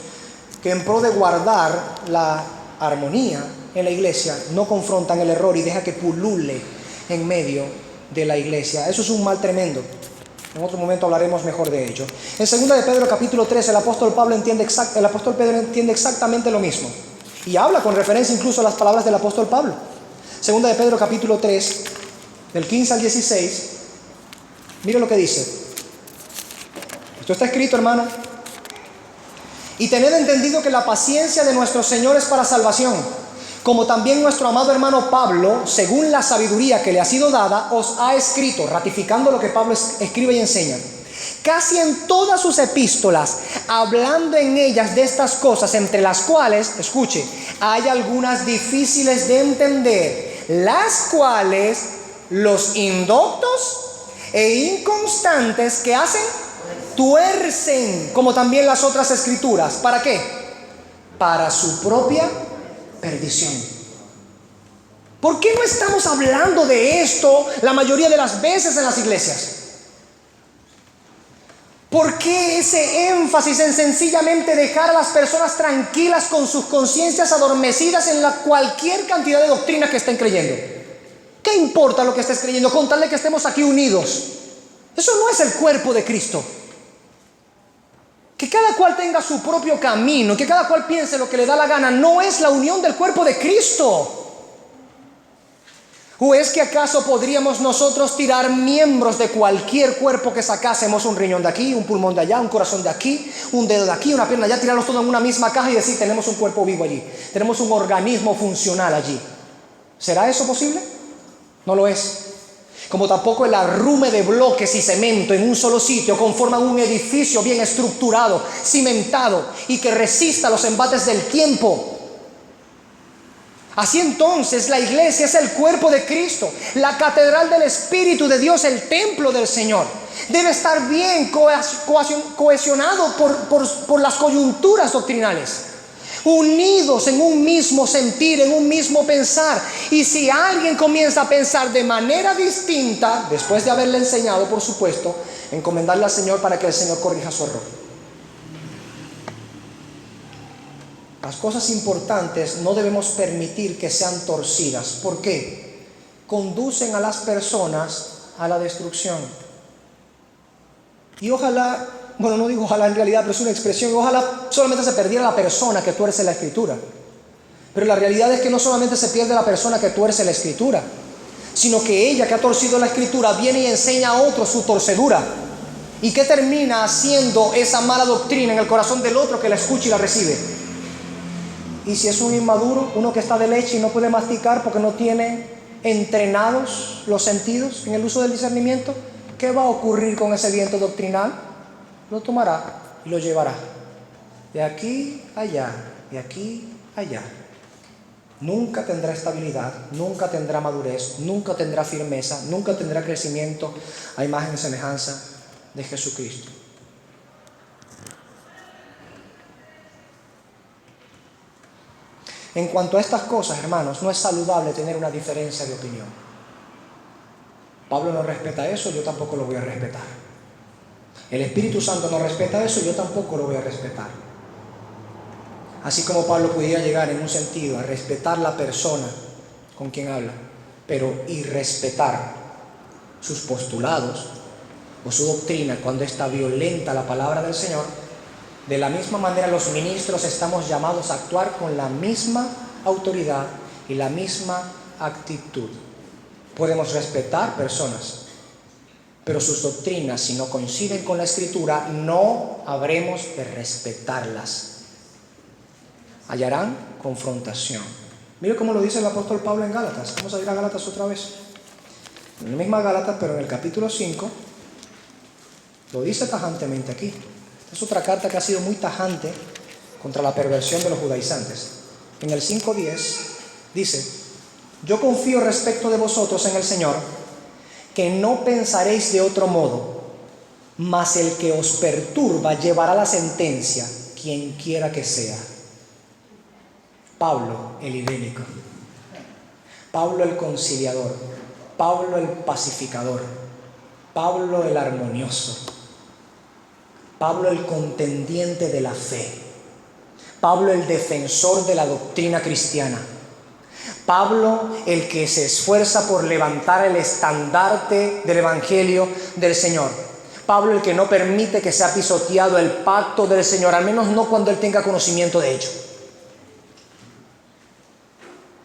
que en pro de guardar la armonía en la iglesia, no confrontan el error y deja que pulule en medio de la iglesia. Eso es un mal tremendo. En otro momento hablaremos mejor de ello. En 2 de Pedro capítulo 3, el apóstol Pedro entiende exactamente lo mismo. Y habla con referencia incluso a las palabras del apóstol Pablo. 2 de Pedro capítulo 3, del 15 al 16, mire lo que dice. Esto está escrito, hermano. Y tened entendido que la paciencia de nuestro Señor es para salvación, como también nuestro amado hermano Pablo, según la sabiduría que le ha sido dada, os ha escrito, ratificando lo que Pablo escribe y enseña. Casi en todas sus epístolas, hablando en ellas de estas cosas, entre las cuales, escuche, hay algunas difíciles de entender, las cuales los indoctos e inconstantes que hacen, tuercen, como también las otras escrituras. ¿Para qué? Para su propia perdición. ¿Por qué no estamos hablando de esto la mayoría de las veces en las iglesias? ¿Por qué ese énfasis en sencillamente dejar a las personas tranquilas con sus conciencias adormecidas en cualquier cantidad de doctrinas que estén creyendo? ¿Qué importa lo que estés creyendo con tal de que estemos aquí unidos? Eso no es el cuerpo de Cristo. Que cada cual tenga su propio camino, que cada cual piense lo que le da la gana, no es la unión del cuerpo de Cristo. ¿O es que acaso podríamos nosotros tirar miembros de cualquier cuerpo que sacásemos, un riñón de aquí, un pulmón de allá, un corazón de aquí, un dedo de aquí, una pierna de allá, tirarlos todos en una misma caja y decir, tenemos un cuerpo vivo allí, tenemos un organismo funcional allí? ¿Será eso posible? No lo es. Como tampoco el arrume de bloques y cemento en un solo sitio conforman un edificio bien estructurado, cimentado y que resista los embates del tiempo. Así entonces la iglesia es el cuerpo de Cristo, la catedral del Espíritu de Dios, el templo del Señor. Debe estar bien cohesionado por las coyunturas doctrinales, unidos en un mismo sentir, en un mismo pensar. Y si alguien comienza a pensar de manera distinta, después de haberle enseñado, por supuesto, encomendarle al Señor para que el Señor corrija su error. Las cosas importantes no debemos permitir que sean torcidas. ¿Por qué? Conducen a las personas a la destrucción. Y ojalá, bueno, no digo ojalá en realidad, pero es una expresión, ojalá solamente se perdiera la persona que tuerce la Escritura. Pero la realidad es que no solamente se pierde la persona que tuerce la Escritura, sino que ella que ha torcido la Escritura viene y enseña a otro su torcedura. ¿Y qué termina haciendo esa mala doctrina en el corazón del otro que la escucha y la recibe? Y si es un inmaduro, uno que está de leche y no puede masticar porque no tiene entrenados los sentidos en el uso del discernimiento, ¿qué va a ocurrir con ese viento doctrinal? Lo tomará y lo llevará de aquí a allá, de aquí a allá. Nunca tendrá estabilidad, nunca tendrá madurez, nunca tendrá firmeza, nunca tendrá crecimiento a imagen y semejanza de Jesucristo. En cuanto a estas cosas, hermanos, no es saludable tener una diferencia de opinión. Pablo no respeta eso, yo tampoco lo voy a respetar. El Espíritu Santo no respeta eso, yo tampoco lo voy a respetar. Así como Pablo pudiera llegar en un sentido a respetar la persona con quien habla, pero irrespetar sus postulados o su doctrina cuando está violenta la palabra del Señor, de la misma manera los ministros estamos llamados a actuar con la misma autoridad y la misma actitud. Podemos respetar personas, pero sus doctrinas, si no coinciden con la Escritura, no habremos de respetarlas. Hallarán confrontación. Mire cómo lo dice el apóstol Pablo en Gálatas. Vamos a ir a Gálatas otra vez. En la misma Gálatas, pero en el capítulo 5, lo dice tajantemente aquí. Es otra carta que ha sido muy tajante contra la perversión de los judaizantes. En el 5:10 dice: yo confío respecto de vosotros en el Señor, que no pensaréis de otro modo, mas el que os perturba llevará la sentencia, quien quiera que sea. Pablo el idénico, Pablo el conciliador, Pablo el pacificador, Pablo el armonioso, Pablo el contendiente de la fe, Pablo el defensor de la doctrina cristiana, Pablo el que se esfuerza por levantar el estandarte del Evangelio del Señor, Pablo el que no permite que sea pisoteado el pacto del Señor, al menos no cuando él tenga conocimiento de ello.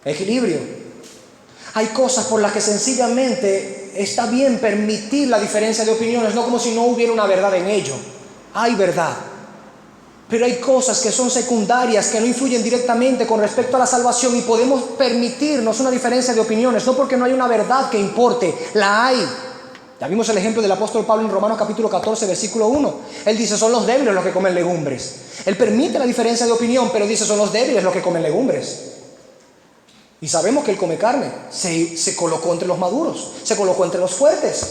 Equilibrio. Hay cosas por las que sencillamente está bien permitir la diferencia de opiniones, no como si no hubiera una verdad en ello. Hay verdad, pero hay cosas que son secundarias, que no influyen directamente con respecto a la salvación, y podemos permitirnos una diferencia de opiniones, no porque no hay una verdad que importe, la hay. Ya vimos el ejemplo del apóstol Pablo en Romanos capítulo 14, versículo 1. Él dice: son los débiles los que comen legumbres. Él permite la diferencia de opinión, pero dice: son los débiles los que comen legumbres. Y sabemos que él come carne, se colocó entre los maduros, se colocó entre los fuertes.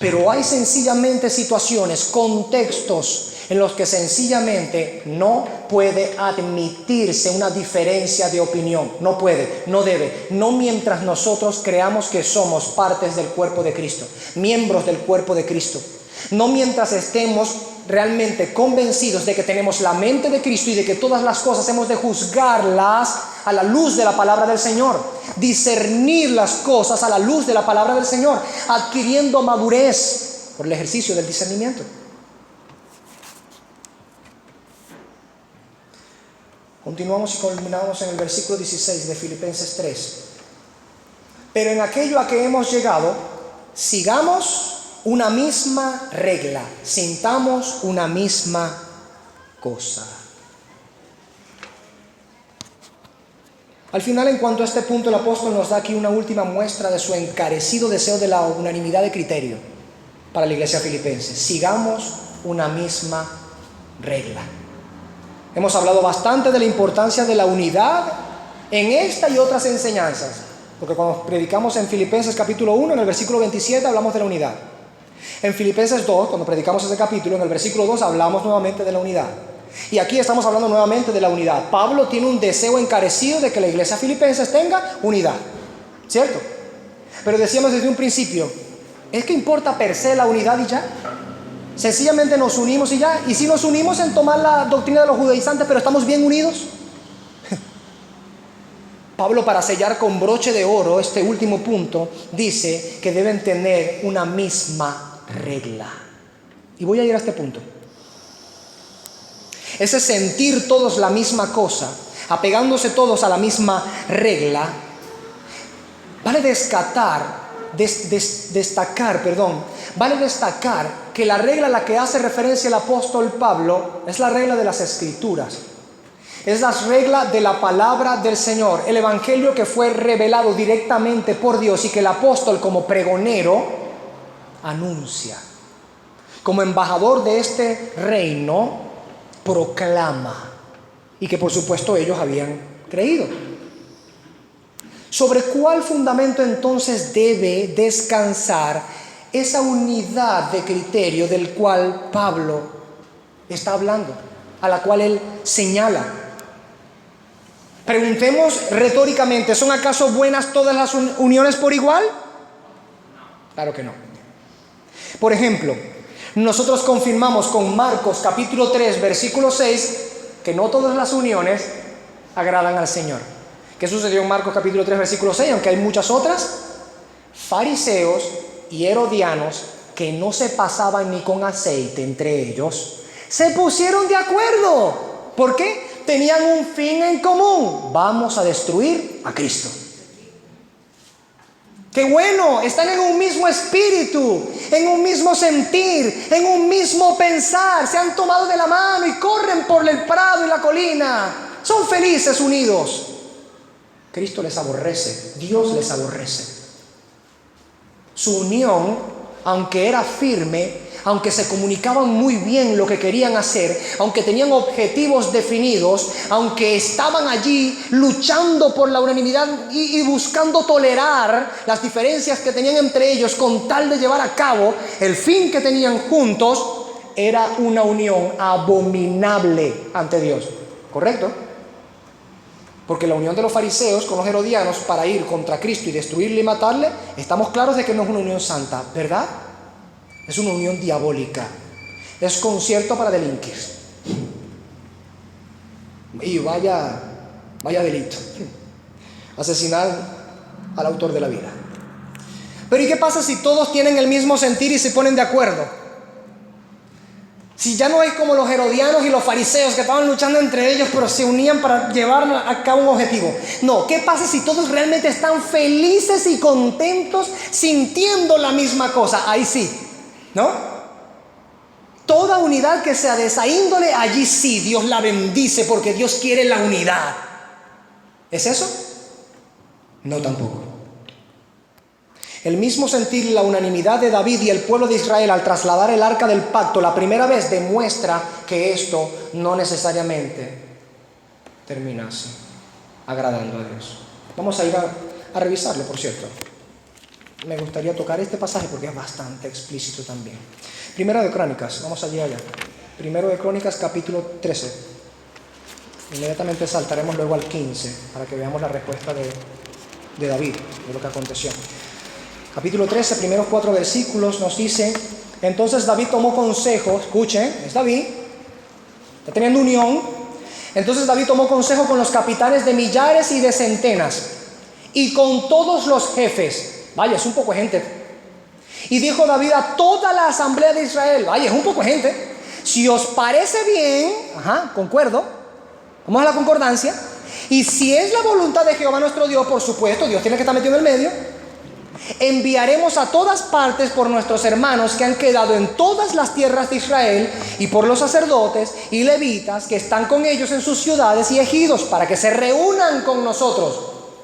Pero hay sencillamente situaciones, contextos en los que sencillamente no puede admitirse una diferencia de opinión. No puede, no debe. No mientras nosotros creamos que somos partes del cuerpo de Cristo, miembros del cuerpo de Cristo. No mientras estemos realmente convencidos de que tenemos la mente de Cristo y de que todas las cosas hemos de juzgarlas a la luz de la palabra del Señor, discernir las cosas a la luz de la palabra del Señor, adquiriendo madurez por el ejercicio del discernimiento. Continuamos y culminamos en el versículo 16 de Filipenses 3. Pero en aquello a que hemos llegado, sigamos una misma regla, sintamos una misma cosa. Al final, en cuanto a este punto, el apóstol nos da aquí una última muestra de su encarecido deseo de la unanimidad de criterio para la iglesia filipense. Sigamos una misma regla. Hemos hablado bastante de la importancia de la unidad en esta y otras enseñanzas, porque cuando predicamos en Filipenses capítulo 1, en el versículo 27, hablamos de la unidad. En Filipenses 2, cuando predicamos ese capítulo, en el versículo 2 hablamos nuevamente de la unidad. Y aquí estamos hablando nuevamente de la unidad. Pablo tiene un deseo encarecido de que la iglesia filipenses tenga unidad, ¿cierto? Pero decíamos desde un principio, ¿es que importa per se la unidad y ya? Sencillamente nos unimos y ya. Y si nos unimos en tomar la doctrina de los judaizantes, pero estamos bien unidos. Pablo, para sellar con broche de oro este último punto, dice que deben tener una misma regla. Y voy a ir a este punto. Ese sentir todos la misma cosa, apegándose todos a la misma regla, vale destacar que la regla a la que hace referencia el apóstol Pablo es la regla de las Escrituras. Es la regla de la palabra del Señor, el evangelio que fue revelado directamente por Dios y que el apóstol, como pregonero, anuncia. Como embajador de este reino, proclama. Y que por supuesto ellos habían creído. ¿Sobre cuál fundamento entonces debe descansar esa unidad de criterio del cual Pablo está hablando, a la cual él señala? Preguntemos retóricamente, ¿son acaso buenas todas las uniones por igual? Claro que no. Por ejemplo, nosotros confirmamos con Marcos capítulo 3, versículo 6, que no todas las uniones agradan al Señor. ¿Qué sucedió en Marcos capítulo 3, versículo 6? Aunque hay muchas otras, fariseos y herodianos que no se pasaban ni con aceite entre ellos, se pusieron de acuerdo. ¿Por qué? Tenían un fin en común: vamos a destruir a Cristo. ¡Qué bueno! Están en un mismo espíritu, en un mismo sentir, en un mismo pensar. Se han tomado de la mano y corren por el prado y la colina. Son felices unidos. Cristo les aborrece, Dios les aborrece. Su unión, aunque era firme, aunque se comunicaban muy bien lo que querían hacer, aunque tenían objetivos definidos, aunque estaban allí luchando por la unanimidad y buscando tolerar las diferencias que tenían entre ellos con tal de llevar a cabo el fin que tenían juntos, era una unión abominable ante Dios. ¿Correcto? Porque la unión de los fariseos con los herodianos para ir contra Cristo y destruirle y matarle, estamos claros de que no es una unión santa, ¿verdad? Es una unión diabólica. Es concierto para delinquir. Y vaya delito. Asesinar al autor de la vida. Pero ¿y qué pasa si todos tienen el mismo sentir y se ponen de acuerdo? Si ya no es como los herodianos y los fariseos que estaban luchando entre ellos, pero se unían para llevar a cabo un objetivo. No, ¿qué pasa si todos realmente están felices y contentos sintiendo la misma cosa? Ahí sí, ¿no? Toda unidad que sea de esa índole, allí sí, Dios la bendice porque Dios quiere la unidad. ¿Es eso? No, tampoco. El mismo sentir, la unanimidad de David y el pueblo de Israel al trasladar el arca del pacto la primera vez demuestra que esto no necesariamente terminase agradando a Dios. Vamos a ir a revisarlo, por cierto. me gustaría tocar este pasaje porque es bastante explícito también. Primero de Crónicas, vamos allá. Primero de Crónicas, capítulo 13. Inmediatamente saltaremos luego al 15 para que veamos la respuesta de David, de lo que aconteció. Capítulo 13, primeros 4 versículos nos dice: entonces David tomó consejo, escuchen, es David, está teniendo unión. Entonces David tomó consejo con los capitanes de millares y de centenas, y con todos los jefes. Vaya, es un poco de gente. Y dijo David a toda la asamblea de Israel: vaya, es un poco de gente. Si os parece bien, concuerdo, vamos a la concordancia. Y si es la voluntad de Jehová nuestro Dios, por supuesto, Dios tiene que estar metido en el medio, enviaremos a todas partes por nuestros hermanos que han quedado en todas las tierras de Israel, y por los sacerdotes y levitas que están con ellos en sus ciudades y ejidos, para que se reúnan con nosotros,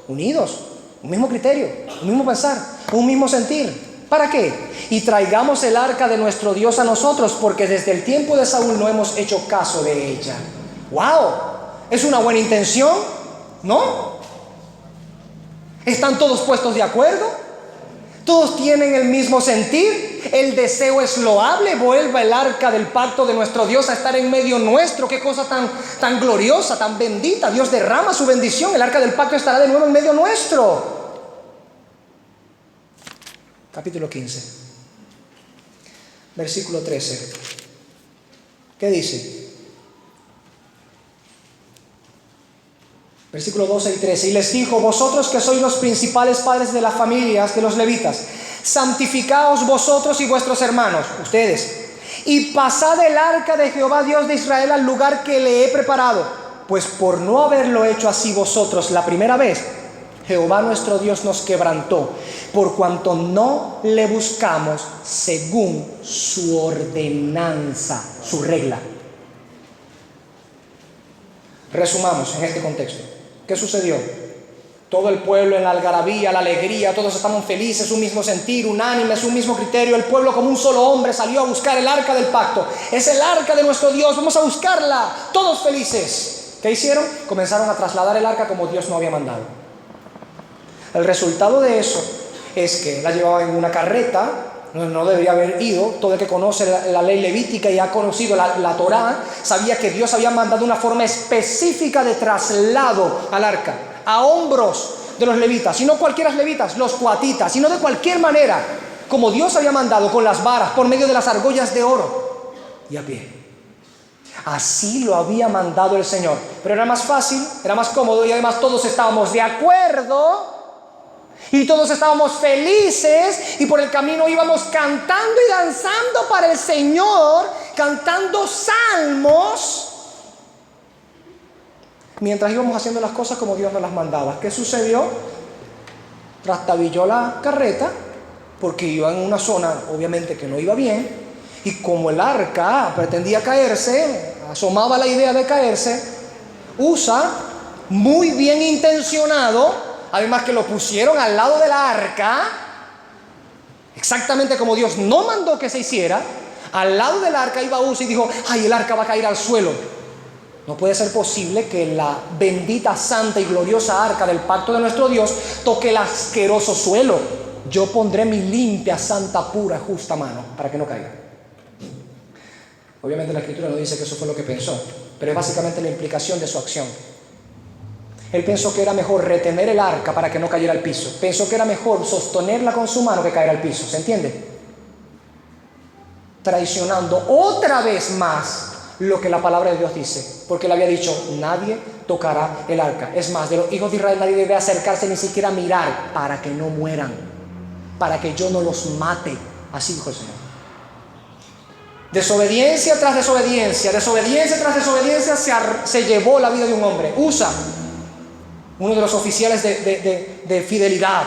unidos, un mismo criterio, un mismo pensar, un mismo sentir. ¿Para qué? Y traigamos el arca de nuestro Dios a nosotros, porque desde el tiempo de Saúl no hemos hecho caso de ella. ¡Wow! ¿Es una buena intención? ¿No? ¿Están todos puestos de acuerdo? ¿Todos tienen el mismo sentir? El deseo es loable. Vuelva el arca del pacto de nuestro Dios a estar en medio nuestro. Qué cosa tan gloriosa, tan bendita. Dios derrama su bendición. El arca del pacto estará de nuevo en medio nuestro. Capítulo 15, versículo 13. ¿Qué dice? Versículo 12 y 13. Y les dijo: vosotros que sois los principales padres de las familias de los levitas, santificaos vosotros y vuestros hermanos, ustedes, y pasad el arca de Jehová Dios de Israel al lugar que le he preparado, pues por no haberlo hecho así vosotros la primera vez, Jehová nuestro Dios nos quebrantó, por cuanto no le buscamos según su ordenanza, su regla. Resumamos en este contexto. ¿Qué sucedió? Todo el pueblo en la algarabía, la alegría, todos estaban felices, un mismo sentir, unánimes, un mismo criterio. El pueblo como un solo hombre salió a buscar el arca del pacto. Es el arca de nuestro Dios, vamos a buscarla, todos felices. ¿Qué hicieron? Comenzaron a trasladar el arca como Dios no había mandado. El resultado de eso es que la llevaban en una carreta. No debería haber ido. Todo el que conoce la ley levítica y ha conocido la Torá sabía que Dios había mandado una forma específica de traslado al arca, a hombros de los levitas, y no cualquiera levitas, los coatitas, sino de cualquier manera, como Dios había mandado, con las varas, por medio de las argollas de oro y a pie. Así lo había mandado el Señor. Pero era más fácil, era más cómodo, y además todos estábamos de acuerdo. Y todos estábamos felices, y por el camino íbamos cantando y danzando para el Señor, cantando salmos, mientras íbamos haciendo las cosas como Dios nos las mandaba. ¿Qué sucedió? Trastabilló la carreta, porque iba en una zona obviamente que no iba bien, y como el arca pretendía caerse, asomaba la idea de caerse, Usa, muy bien intencionado, además que lo pusieron al lado de la arca, exactamente como Dios no mandó que se hiciera. Al lado del arca iba Usa y dijo: ay, el arca va a caer al suelo. No puede ser posible que la bendita, santa y gloriosa arca del pacto de nuestro Dios toque el asqueroso suelo. Yo pondré mi limpia, santa, pura, justa mano para que no caiga. Obviamente la escritura no dice que eso fue lo que pensó, pero es básicamente la implicación de su acción. Él pensó que era mejor retener el arca para que no cayera al piso. Pensó que era mejor sostenerla con su mano que caer al piso. ¿Se entiende? Traicionando otra vez más lo que la palabra de Dios dice. Porque él había dicho: nadie tocará el arca. Es más, de los hijos de Israel nadie debe acercarse ni siquiera a mirar, para que no mueran, para que yo no los mate. Así dijo el Señor. Desobediencia tras desobediencia, desobediencia tras desobediencia se llevó la vida de un hombre. Usa, uno de los oficiales de fidelidad,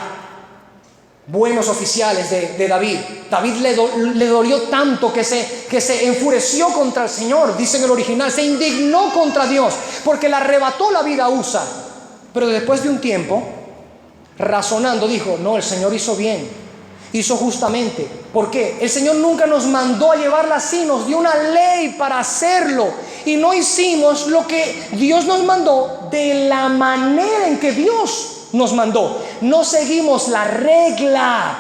buenos oficiales de David. David le dolió tanto que se enfureció contra el Señor, dice en el original, se indignó contra Dios, porque le arrebató la vida a Usa. Pero después de un tiempo, razonando, dijo: no, el Señor hizo bien, hizo justamente. ¿Por qué? El Señor nunca nos mandó a llevarla así, nos dio una ley para hacerlo, y no hicimos lo que Dios nos mandó de la manera en que Dios nos mandó. No seguimos la regla.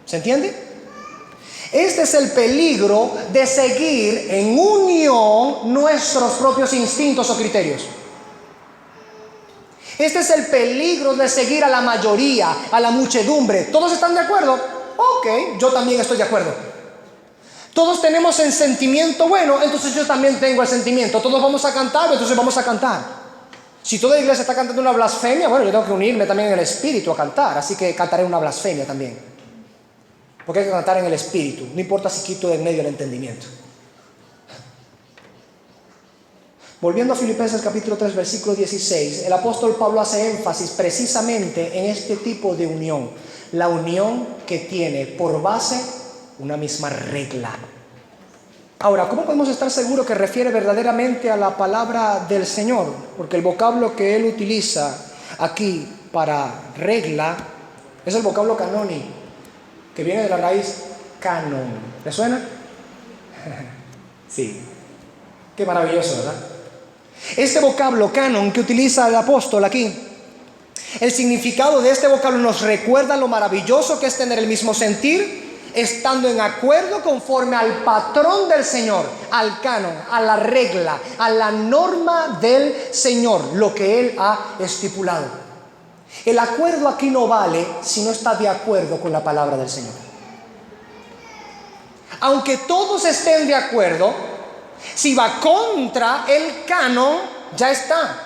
¿Se entiende? Este es el peligro de seguir en unión nuestros propios instintos o criterios. Este es el peligro de seguir a la mayoría, a la muchedumbre. ¿Todos están de acuerdo? Ok, yo también estoy de acuerdo. Todos tenemos el sentimiento bueno, entonces yo también tengo el sentimiento. Todos vamos a cantar, entonces vamos a cantar. Si toda la iglesia está cantando una blasfemia, bueno, yo tengo que unirme también en el espíritu a cantar, así que cantaré una blasfemia también. Porque hay que cantar en el espíritu, no importa si quito de en medio el entendimiento. Volviendo a Filipenses capítulo 3, versículo 16, el apóstol Pablo hace énfasis precisamente en este tipo de unión. La unión que tiene por base una misma regla. Ahora, ¿cómo podemos estar seguros que refiere verdaderamente a la palabra del Señor? Porque el vocablo que él utiliza aquí para regla es el vocablo canónico, que viene de la raíz canon. ¿Le suena? Sí. Qué maravilloso, ¿verdad? Este vocablo canon que utiliza el apóstol aquí, el significado de este vocablo nos recuerda lo maravilloso que es tener el mismo sentir, estando en acuerdo conforme al patrón del Señor, al canon, a la regla, a la norma del Señor, lo que Él ha estipulado. El acuerdo aquí no vale si no está de acuerdo con la palabra del Señor. Aunque todos estén de acuerdo, si va contra el canon, ya está.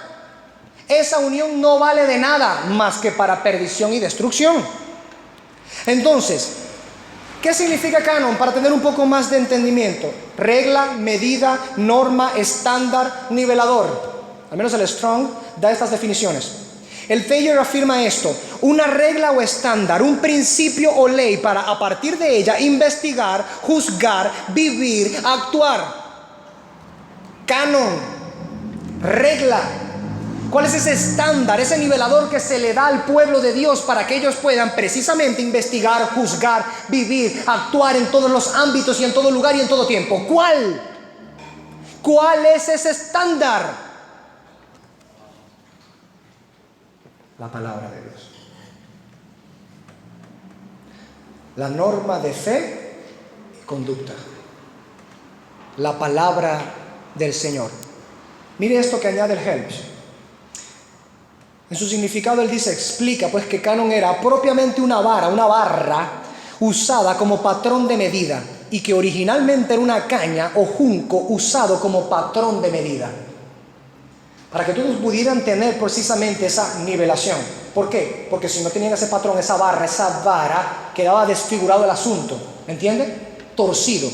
Esa unión no vale de nada más que para perdición y destrucción. Entonces, ¿qué significa canon? Para tener un poco más de entendimiento. Regla, medida, norma, estándar, nivelador. Al menos el Strong da estas definiciones. El Thayer afirma esto: una regla o estándar, un principio o ley para a partir de ella investigar, juzgar, vivir, actuar. Canon, regla. ¿Cuál es ese estándar, ese nivelador que se le da al pueblo de Dios para que ellos puedan precisamente investigar, juzgar, vivir, actuar en todos los ámbitos y en todo lugar y en todo tiempo? ¿Cuál? ¿Cuál es ese estándar? La palabra de Dios. La norma de fe y conducta. La palabra del Señor. Mire esto que añade el Helps. En su significado él dice, explica pues que canon era propiamente una barra usada como patrón de medida, y que originalmente era una caña o junco usado como patrón de medida, para que todos pudieran tener precisamente esa nivelación. ¿Por qué? Porque si no tenían ese patrón, esa vara, quedaba desfigurado el asunto, ¿me entiende? Torcido.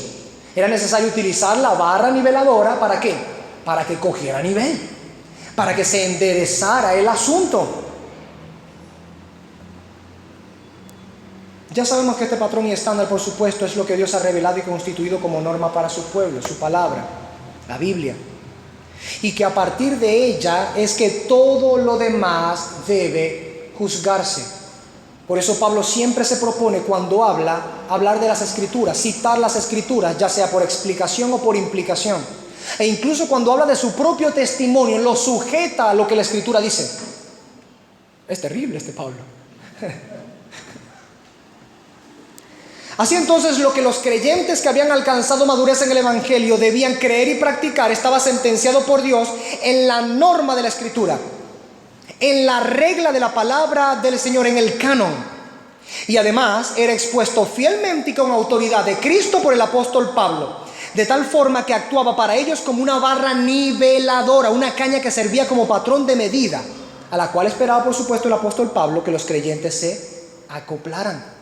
Era necesario utilizar la barra niveladora, ¿para qué? Para que cogiera nivel, para que se enderezara el asunto. Ya sabemos que este patrón y estándar, por supuesto, es lo que Dios ha revelado y constituido como norma para su pueblo, su palabra, la Biblia. Y que a partir de ella es que todo lo demás debe juzgarse. Por eso Pablo siempre se propone, cuando hablar de las Escrituras, citar las Escrituras, ya sea por explicación o por implicación. E incluso cuando habla de su propio testimonio, lo sujeta a lo que la Escritura dice. Es terrible este Pablo. Así entonces, lo que los creyentes que habían alcanzado madurez en el Evangelio debían creer y practicar estaba sentenciado por Dios en la norma de la Escritura, en la regla de la palabra del Señor, en el canon. Y además era expuesto fielmente y con autoridad de Cristo por el apóstol Pablo, de tal forma que actuaba para ellos como una barra niveladora, una caña que servía como patrón de medida, a la cual esperaba, por supuesto, el apóstol Pablo que los creyentes se acoplaran,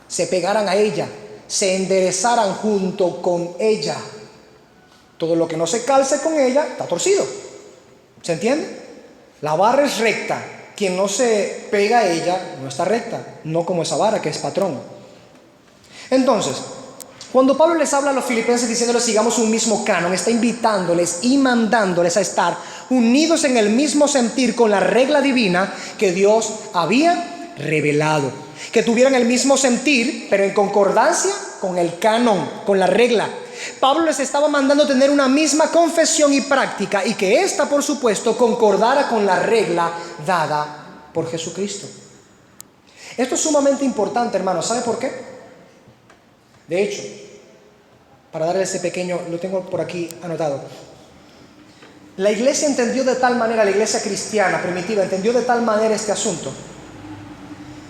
se pegaran a ella, se enderezaran junto con ella. Todo lo que no se calce con ella está torcido. ¿Se entiende? La barra es recta. Quien no se pega a ella no está recta, no como esa barra que es patrón. Entonces, cuando Pablo les habla a los filipenses diciéndoles sigamos un mismo canon, está invitándoles y mandándoles a estar unidos en el mismo sentir con la regla divina que Dios había revelado. Que tuvieran el mismo sentir, pero en concordancia con el canon, con la regla. Pablo les estaba mandando tener una misma confesión y práctica, y que ésta, por supuesto, concordara con la regla dada por Jesucristo. Esto es sumamente importante, hermanos. ¿Sabe por qué? De hecho, para darle ese pequeño, lo tengo por aquí anotado. La iglesia entendió de tal manera, la iglesia cristiana primitiva entendió de tal manera este asunto,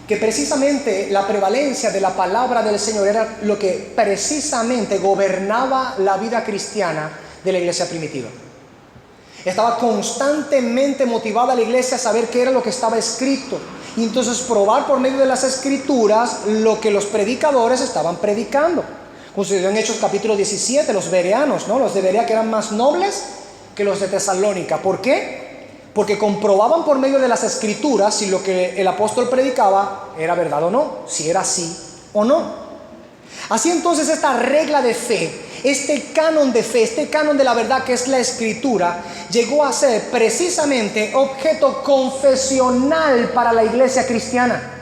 que precisamente la prevalencia de la palabra del Señor era lo que precisamente gobernaba la vida cristiana de la iglesia primitiva. Estaba constantemente motivada la iglesia a saber qué era lo que estaba escrito, y entonces probar por medio de las escrituras lo que los predicadores estaban predicando. Como sucedió en Hechos capítulo 17, los bereanos, ¿no? Los de Berea, que eran más nobles que los de Tesalónica. ¿Por qué? Porque comprobaban por medio de las escrituras si lo que el apóstol predicaba era verdad o no, si era así o no. Así entonces esta regla de fe, este canon de fe, este canon de la verdad que es la escritura, llegó a ser precisamente objeto confesional para la iglesia cristiana.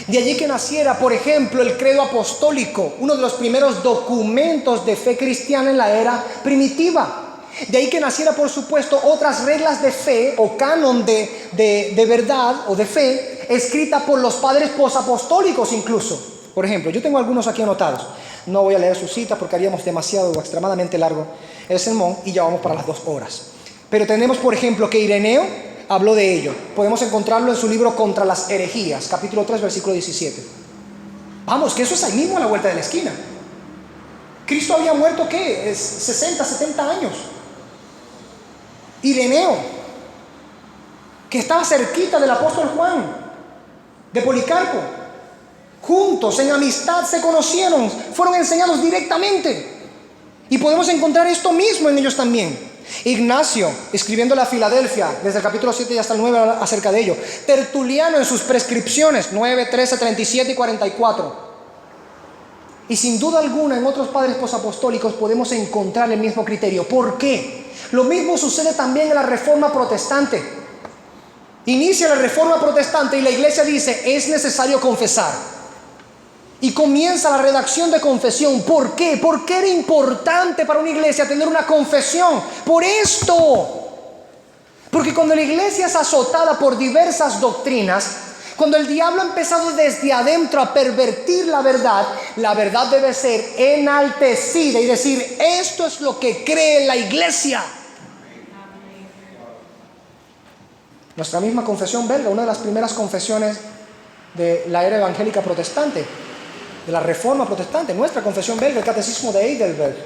De allí que naciera, por ejemplo, el credo apostólico, uno de los primeros documentos de fe cristiana en la era primitiva. De ahí que naciera, por supuesto, otras reglas de fe o canon de verdad o de fe, escrita por los padres posapostólicos incluso. Por ejemplo, yo tengo algunos aquí anotados. No voy a leer sus citas porque haríamos demasiado o extremadamente largo el sermón y ya vamos para las 2 horas. Pero tenemos, por ejemplo, que Ireneo habló de ello. Podemos encontrarlo en su libro Contra las herejías, capítulo 3, versículo 17. Vamos, que eso es ahí mismo a la vuelta de la esquina. Cristo había muerto, ¿qué? 60, 70 años. Ireneo, que estaba cerquita del apóstol Juan, de Policarpo, juntos en amistad se conocieron, fueron enseñados directamente, y podemos encontrar esto mismo en ellos también. Ignacio, escribiendo a Filadelfia, desde el capítulo 7 y hasta el 9 acerca de ello. Tertuliano en sus prescripciones, 9, 13, 37 y 44. Y sin duda alguna en otros padres posapostólicos podemos encontrar el mismo criterio. ¿Por qué? Lo mismo sucede también en la Reforma Protestante. Inicia la Reforma Protestante y la iglesia dice, es necesario confesar. Y comienza la redacción de confesión. ¿Por qué? ¿Por qué era importante para una iglesia tener una confesión? Por esto. Porque cuando la iglesia es azotada por diversas doctrinas, cuando el diablo ha empezado desde adentro a pervertir la verdad debe ser enaltecida y decir, esto es lo que cree la iglesia. Nuestra misma confesión belga, una de las primeras confesiones de la era evangélica protestante, de la Reforma Protestante, nuestra confesión belga, el Catecismo de Heidelberg.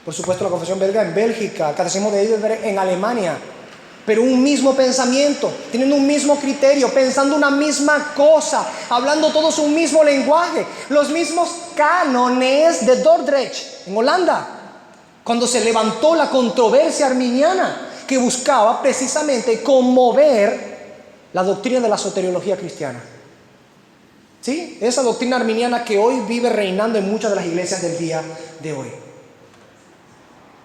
Por supuesto, la confesión belga en Bélgica, el Catecismo de Heidelberg en Alemania. Pero un mismo pensamiento, teniendo un mismo criterio, pensando una misma cosa, hablando todos un mismo lenguaje. Los mismos cánones de Dordrecht, en Holanda, cuando se levantó la controversia arminiana, que buscaba precisamente conmover la doctrina de la soteriología cristiana. ¿Sí? Esa doctrina arminiana que hoy vive reinando en muchas de las iglesias del día de hoy.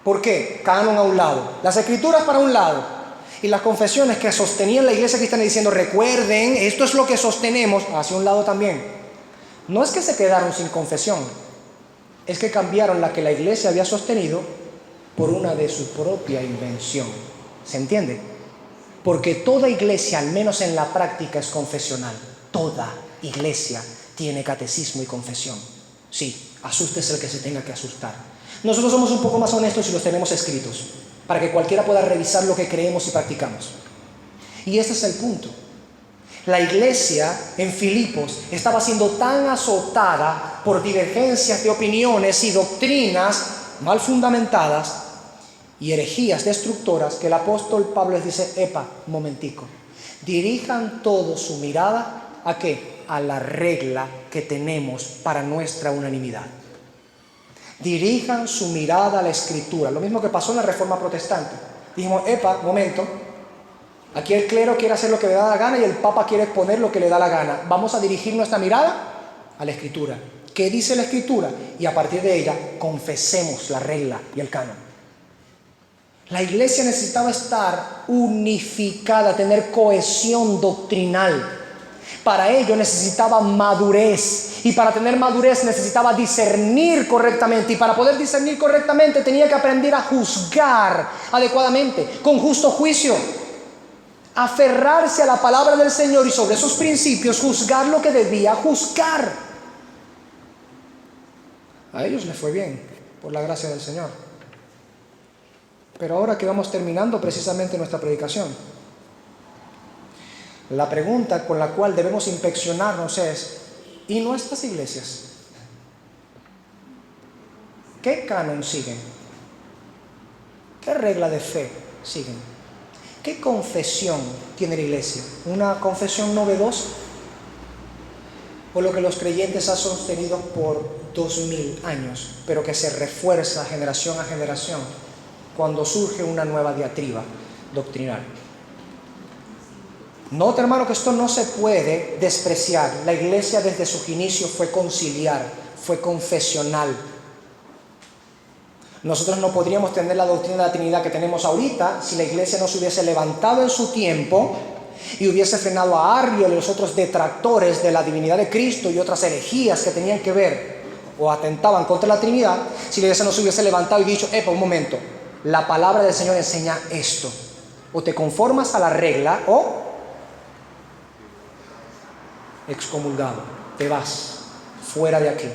¿Por qué? Canon a un lado, las escrituras para un lado, y las confesiones que sostenían la iglesia cristiana diciendo, recuerden, esto es lo que sostenemos, hacia un lado también. No es que se quedaron sin confesión, es que cambiaron la que la iglesia había sostenido por una de su propia invención. ¿Se entiende? Porque toda iglesia, al menos en la práctica, es confesional. Toda iglesia tiene catecismo y confesión. Sí, asústese el que se tenga que asustar. Nosotros somos un poco más honestos y los tenemos escritos, para que cualquiera pueda revisar lo que creemos y practicamos. Y este es el punto. La iglesia en Filipos estaba siendo tan azotada por divergencias de opiniones y doctrinas mal fundamentadas y herejías destructoras que el apóstol Pablo les dice, epa, un momentico, dirijan todo su mirada ¿a qué? A la regla que tenemos para nuestra unanimidad. Dirijan su mirada a la escritura. Lo mismo que pasó en la Reforma Protestante. Dijimos, epa, momento, aquí el clero quiere hacer lo que le da la gana y el Papa quiere exponer lo que le da la gana. Vamos a dirigir nuestra mirada a la escritura. ¿Qué dice la escritura? Y a partir de ella confesemos la regla y el canon. La iglesia necesitaba estar unificada, tener cohesión doctrinal. Para ello necesitaba madurez, y para tener madurez necesitaba discernir correctamente, y para poder discernir correctamente tenía que aprender a juzgar adecuadamente, con justo juicio, aferrarse a la palabra del Señor y sobre esos principios juzgar lo que debía juzgar. A ellos les fue bien, por la gracia del Señor. Pero ahora que vamos terminando precisamente nuestra predicación, la pregunta con la cual debemos inspeccionarnos es: ¿y nuestras iglesias? ¿Qué canon siguen? ¿Qué regla de fe siguen? ¿Qué confesión tiene la iglesia? ¿Una confesión novedosa? ¿O lo que los creyentes han sostenido por 2000 años, pero que se refuerza generación a generación cuando surge una nueva diatriba doctrinal? Note, hermano, que esto no se puede despreciar. La iglesia desde sus inicios fue conciliar, fue confesional. Nosotros no podríamos tener la doctrina de la Trinidad que tenemos ahorita si la iglesia no se hubiese levantado en su tiempo y hubiese frenado a Arrio y los otros detractores de la divinidad de Cristo y otras herejías que tenían que ver o atentaban contra la Trinidad. Si la iglesia no se hubiese levantado y dicho: un momento, la palabra del Señor enseña esto, o te conformas a la regla o excomulgado, te vas fuera de aquí.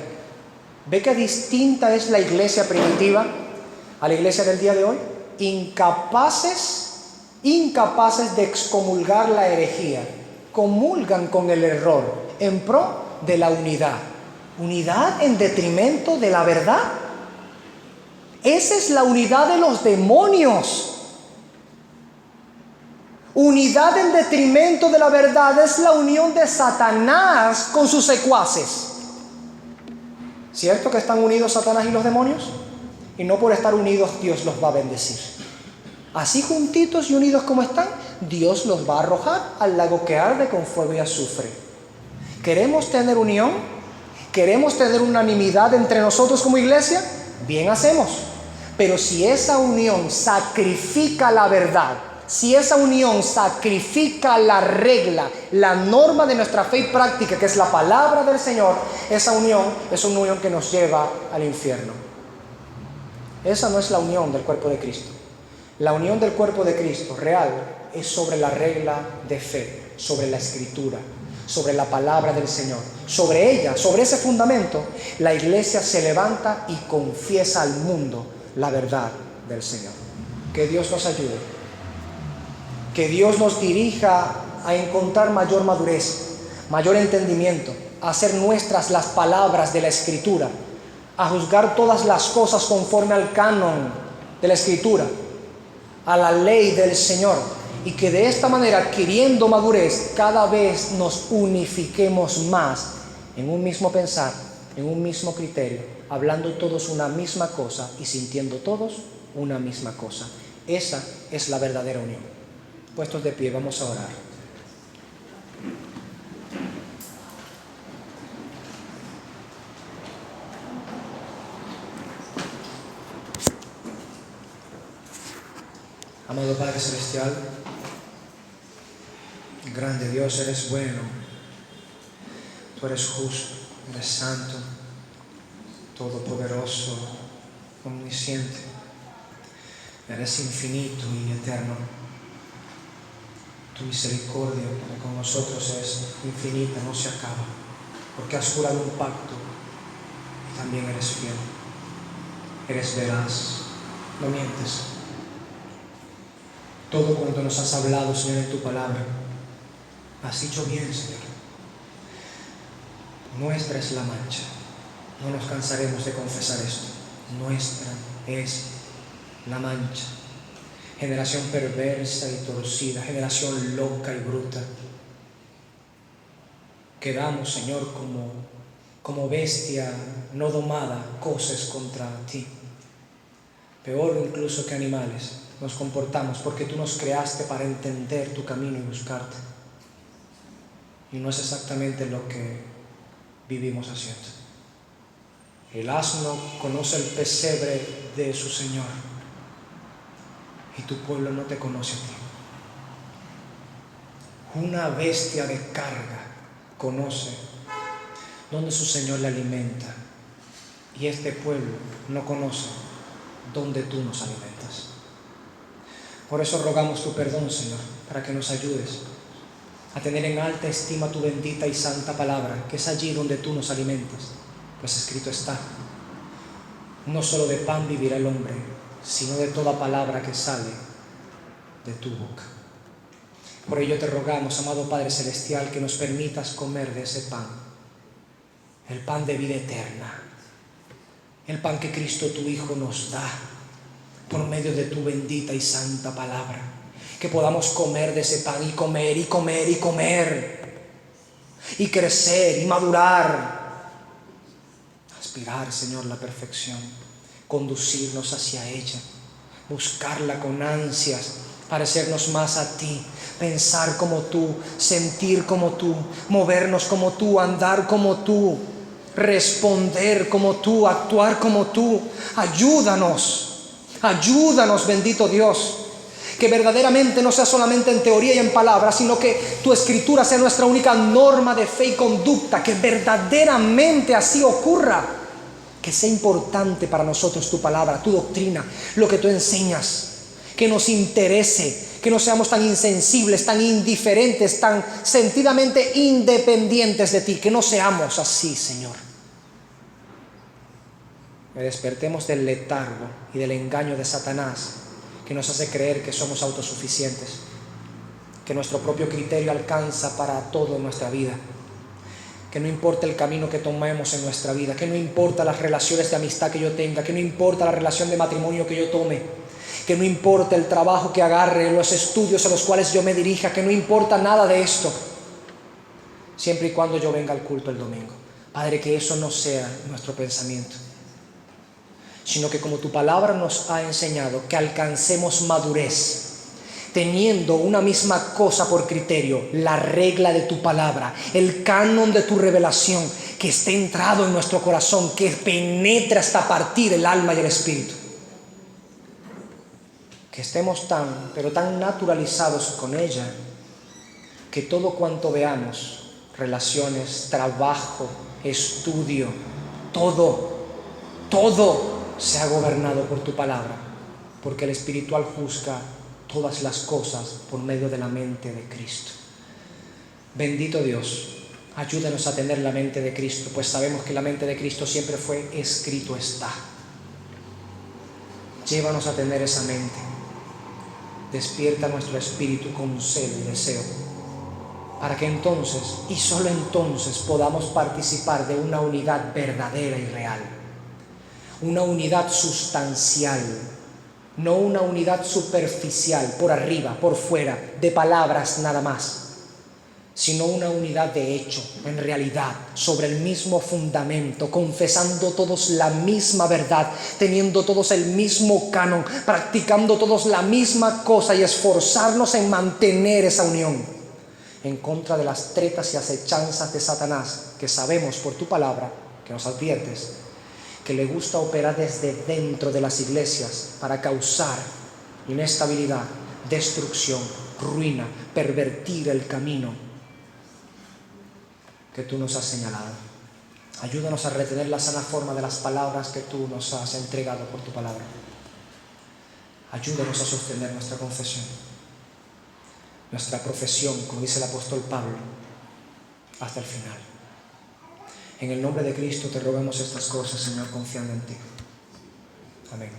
¿Ve qué distinta es la iglesia primitiva a la iglesia del día de hoy? Incapaces de excomulgar la herejía, comulgan con el error en pro de la unidad. Unidad en detrimento de la verdad. Esa es la unidad de los demonios. Unidad en detrimento de la verdad es la unión de Satanás con sus secuaces. ¿Cierto que están unidos Satanás y los demonios? Y no por estar unidos Dios los va a bendecir. Así juntitos y unidos como están, Dios los va a arrojar al lago que arde con fuego y azufre. ¿Queremos tener unión? ¿Queremos tener unanimidad entre nosotros como iglesia? Bien hacemos. Pero si esa unión sacrifica la verdad, si esa unión sacrifica la regla, la norma de nuestra fe y práctica, que es la palabra del Señor, esa unión es una unión que nos lleva al infierno. Esa no es la unión del cuerpo de Cristo. La unión del cuerpo de Cristo real es sobre la regla de fe, sobre la Escritura, sobre la palabra del Señor. Sobre ella, sobre ese fundamento, la iglesia se levanta y confiesa al mundo la verdad del Señor. Que Dios nos ayude. Que Dios nos dirija a encontrar mayor madurez, mayor entendimiento, a hacer nuestras las palabras de la Escritura, a juzgar todas las cosas conforme al canon de la Escritura, a la ley del Señor, y que de esta manera, adquiriendo madurez, cada vez nos unifiquemos más en un mismo pensar, en un mismo criterio, hablando todos una misma cosa y sintiendo todos una misma cosa. Esa es la verdadera unión. Puestos de pie, vamos a orar. Amado Padre Celestial, grande Dios, eres bueno, tú eres justo, eres santo, todopoderoso, omnisciente, eres infinito y eterno. Tu misericordia para con nosotros es infinita, no se acaba, porque has jurado un pacto y también eres fiel, eres veraz, no mientes. Todo cuanto nos has hablado, Señor, en tu palabra, has dicho bien, Señor. Nuestra es la mancha, no nos cansaremos de confesar esto. Nuestra es la mancha. Generación perversa y torcida, generación loca y bruta. Quedamos, Señor, como bestia no domada, cosas contra ti. Peor incluso que animales nos comportamos, porque tú nos creaste para entender tu camino y buscarte. Y no es exactamente lo que vivimos haciendo. El asno conoce el pesebre de su Señor, y tu pueblo no te conoce a ti. Una bestia de carga conoce dónde su Señor le alimenta, y este pueblo no conoce dónde tú nos alimentas. Por eso rogamos tu perdón, Señor, para que nos ayudes a tener en alta estima tu bendita y santa palabra, que es allí donde tú nos alimentas, pues escrito está: No solo de pan vivirá el hombre, sino de toda palabra que sale de tu boca. Por ello te rogamos, amado Padre Celestial, que nos permitas comer de ese pan, el pan de vida eterna, el pan que Cristo tu Hijo nos da por medio de tu bendita y santa palabra. Que podamos comer de ese pan y comer y comer y comer y crecer y madurar. Aspirar, Señor, la perfección, conducirnos hacia ella, buscarla con ansias, parecernos más a ti, pensar como tú, sentir como tú, movernos como tú, andar como tú, responder como tú, actuar como tú. Ayúdanos, ayúdanos, bendito Dios. Que verdaderamente no sea solamente en teoría y en palabras, sino que tu escritura sea nuestra única norma de fe y conducta. Que verdaderamente así ocurra. Que sea importante para nosotros tu palabra, tu doctrina, lo que tú enseñas. Que nos interese, que no seamos tan insensibles, tan indiferentes, tan sentidamente independientes de ti. Que no seamos así, Señor. Que despertemos del letargo y del engaño de Satanás, que nos hace creer que somos autosuficientes, que nuestro propio criterio alcanza para todo en nuestra vida, que no importa el camino que tomemos en nuestra vida, que no importa las relaciones de amistad que yo tenga, que no importa la relación de matrimonio que yo tome, que no importa el trabajo que agarre, los estudios a los cuales yo me dirija, que no importa nada de esto, siempre y cuando yo venga al culto el domingo. Padre, que eso no sea nuestro pensamiento, sino que como tu palabra nos ha enseñado, que alcancemos madurez, teniendo una misma cosa por criterio, la regla de tu palabra, el canon de tu revelación, que esté entrado en nuestro corazón, que penetre hasta partir el alma y el espíritu. Que estemos tan, pero tan naturalizados con ella, que todo cuanto veamos, relaciones, trabajo, estudio, todo sea gobernado por tu palabra, porque el espiritual juzga todas las cosas por medio de la mente de Cristo. Bendito Dios, ayúdanos a tener la mente de Cristo, pues sabemos que la mente de Cristo siempre fue escrito está. Llévanos a tener esa mente. Despierta nuestro espíritu con celo y deseo, para que entonces, y solo entonces, podamos participar de una unidad verdadera y real. Una unidad sustancial, no una unidad superficial, por arriba, por fuera, de palabras nada más, sino una unidad de hecho, en realidad, sobre el mismo fundamento, confesando todos la misma verdad, teniendo todos el mismo canon, practicando todos la misma cosa y esforzarnos en mantener esa unión, en contra de las tretas y acechanzas de Satanás, que sabemos por tu palabra, que nos adviertes, que le gusta operar desde dentro de las iglesias para causar inestabilidad, destrucción, ruina, pervertir el camino que tú nos has señalado. Ayúdanos a retener la sana forma de las palabras que tú nos has entregado por tu palabra. Ayúdanos a sostener nuestra confesión, nuestra profesión, como dice el apóstol Pablo, hasta el final. En el nombre de Cristo te rogamos estas cosas, Señor, confiando en ti. Amén.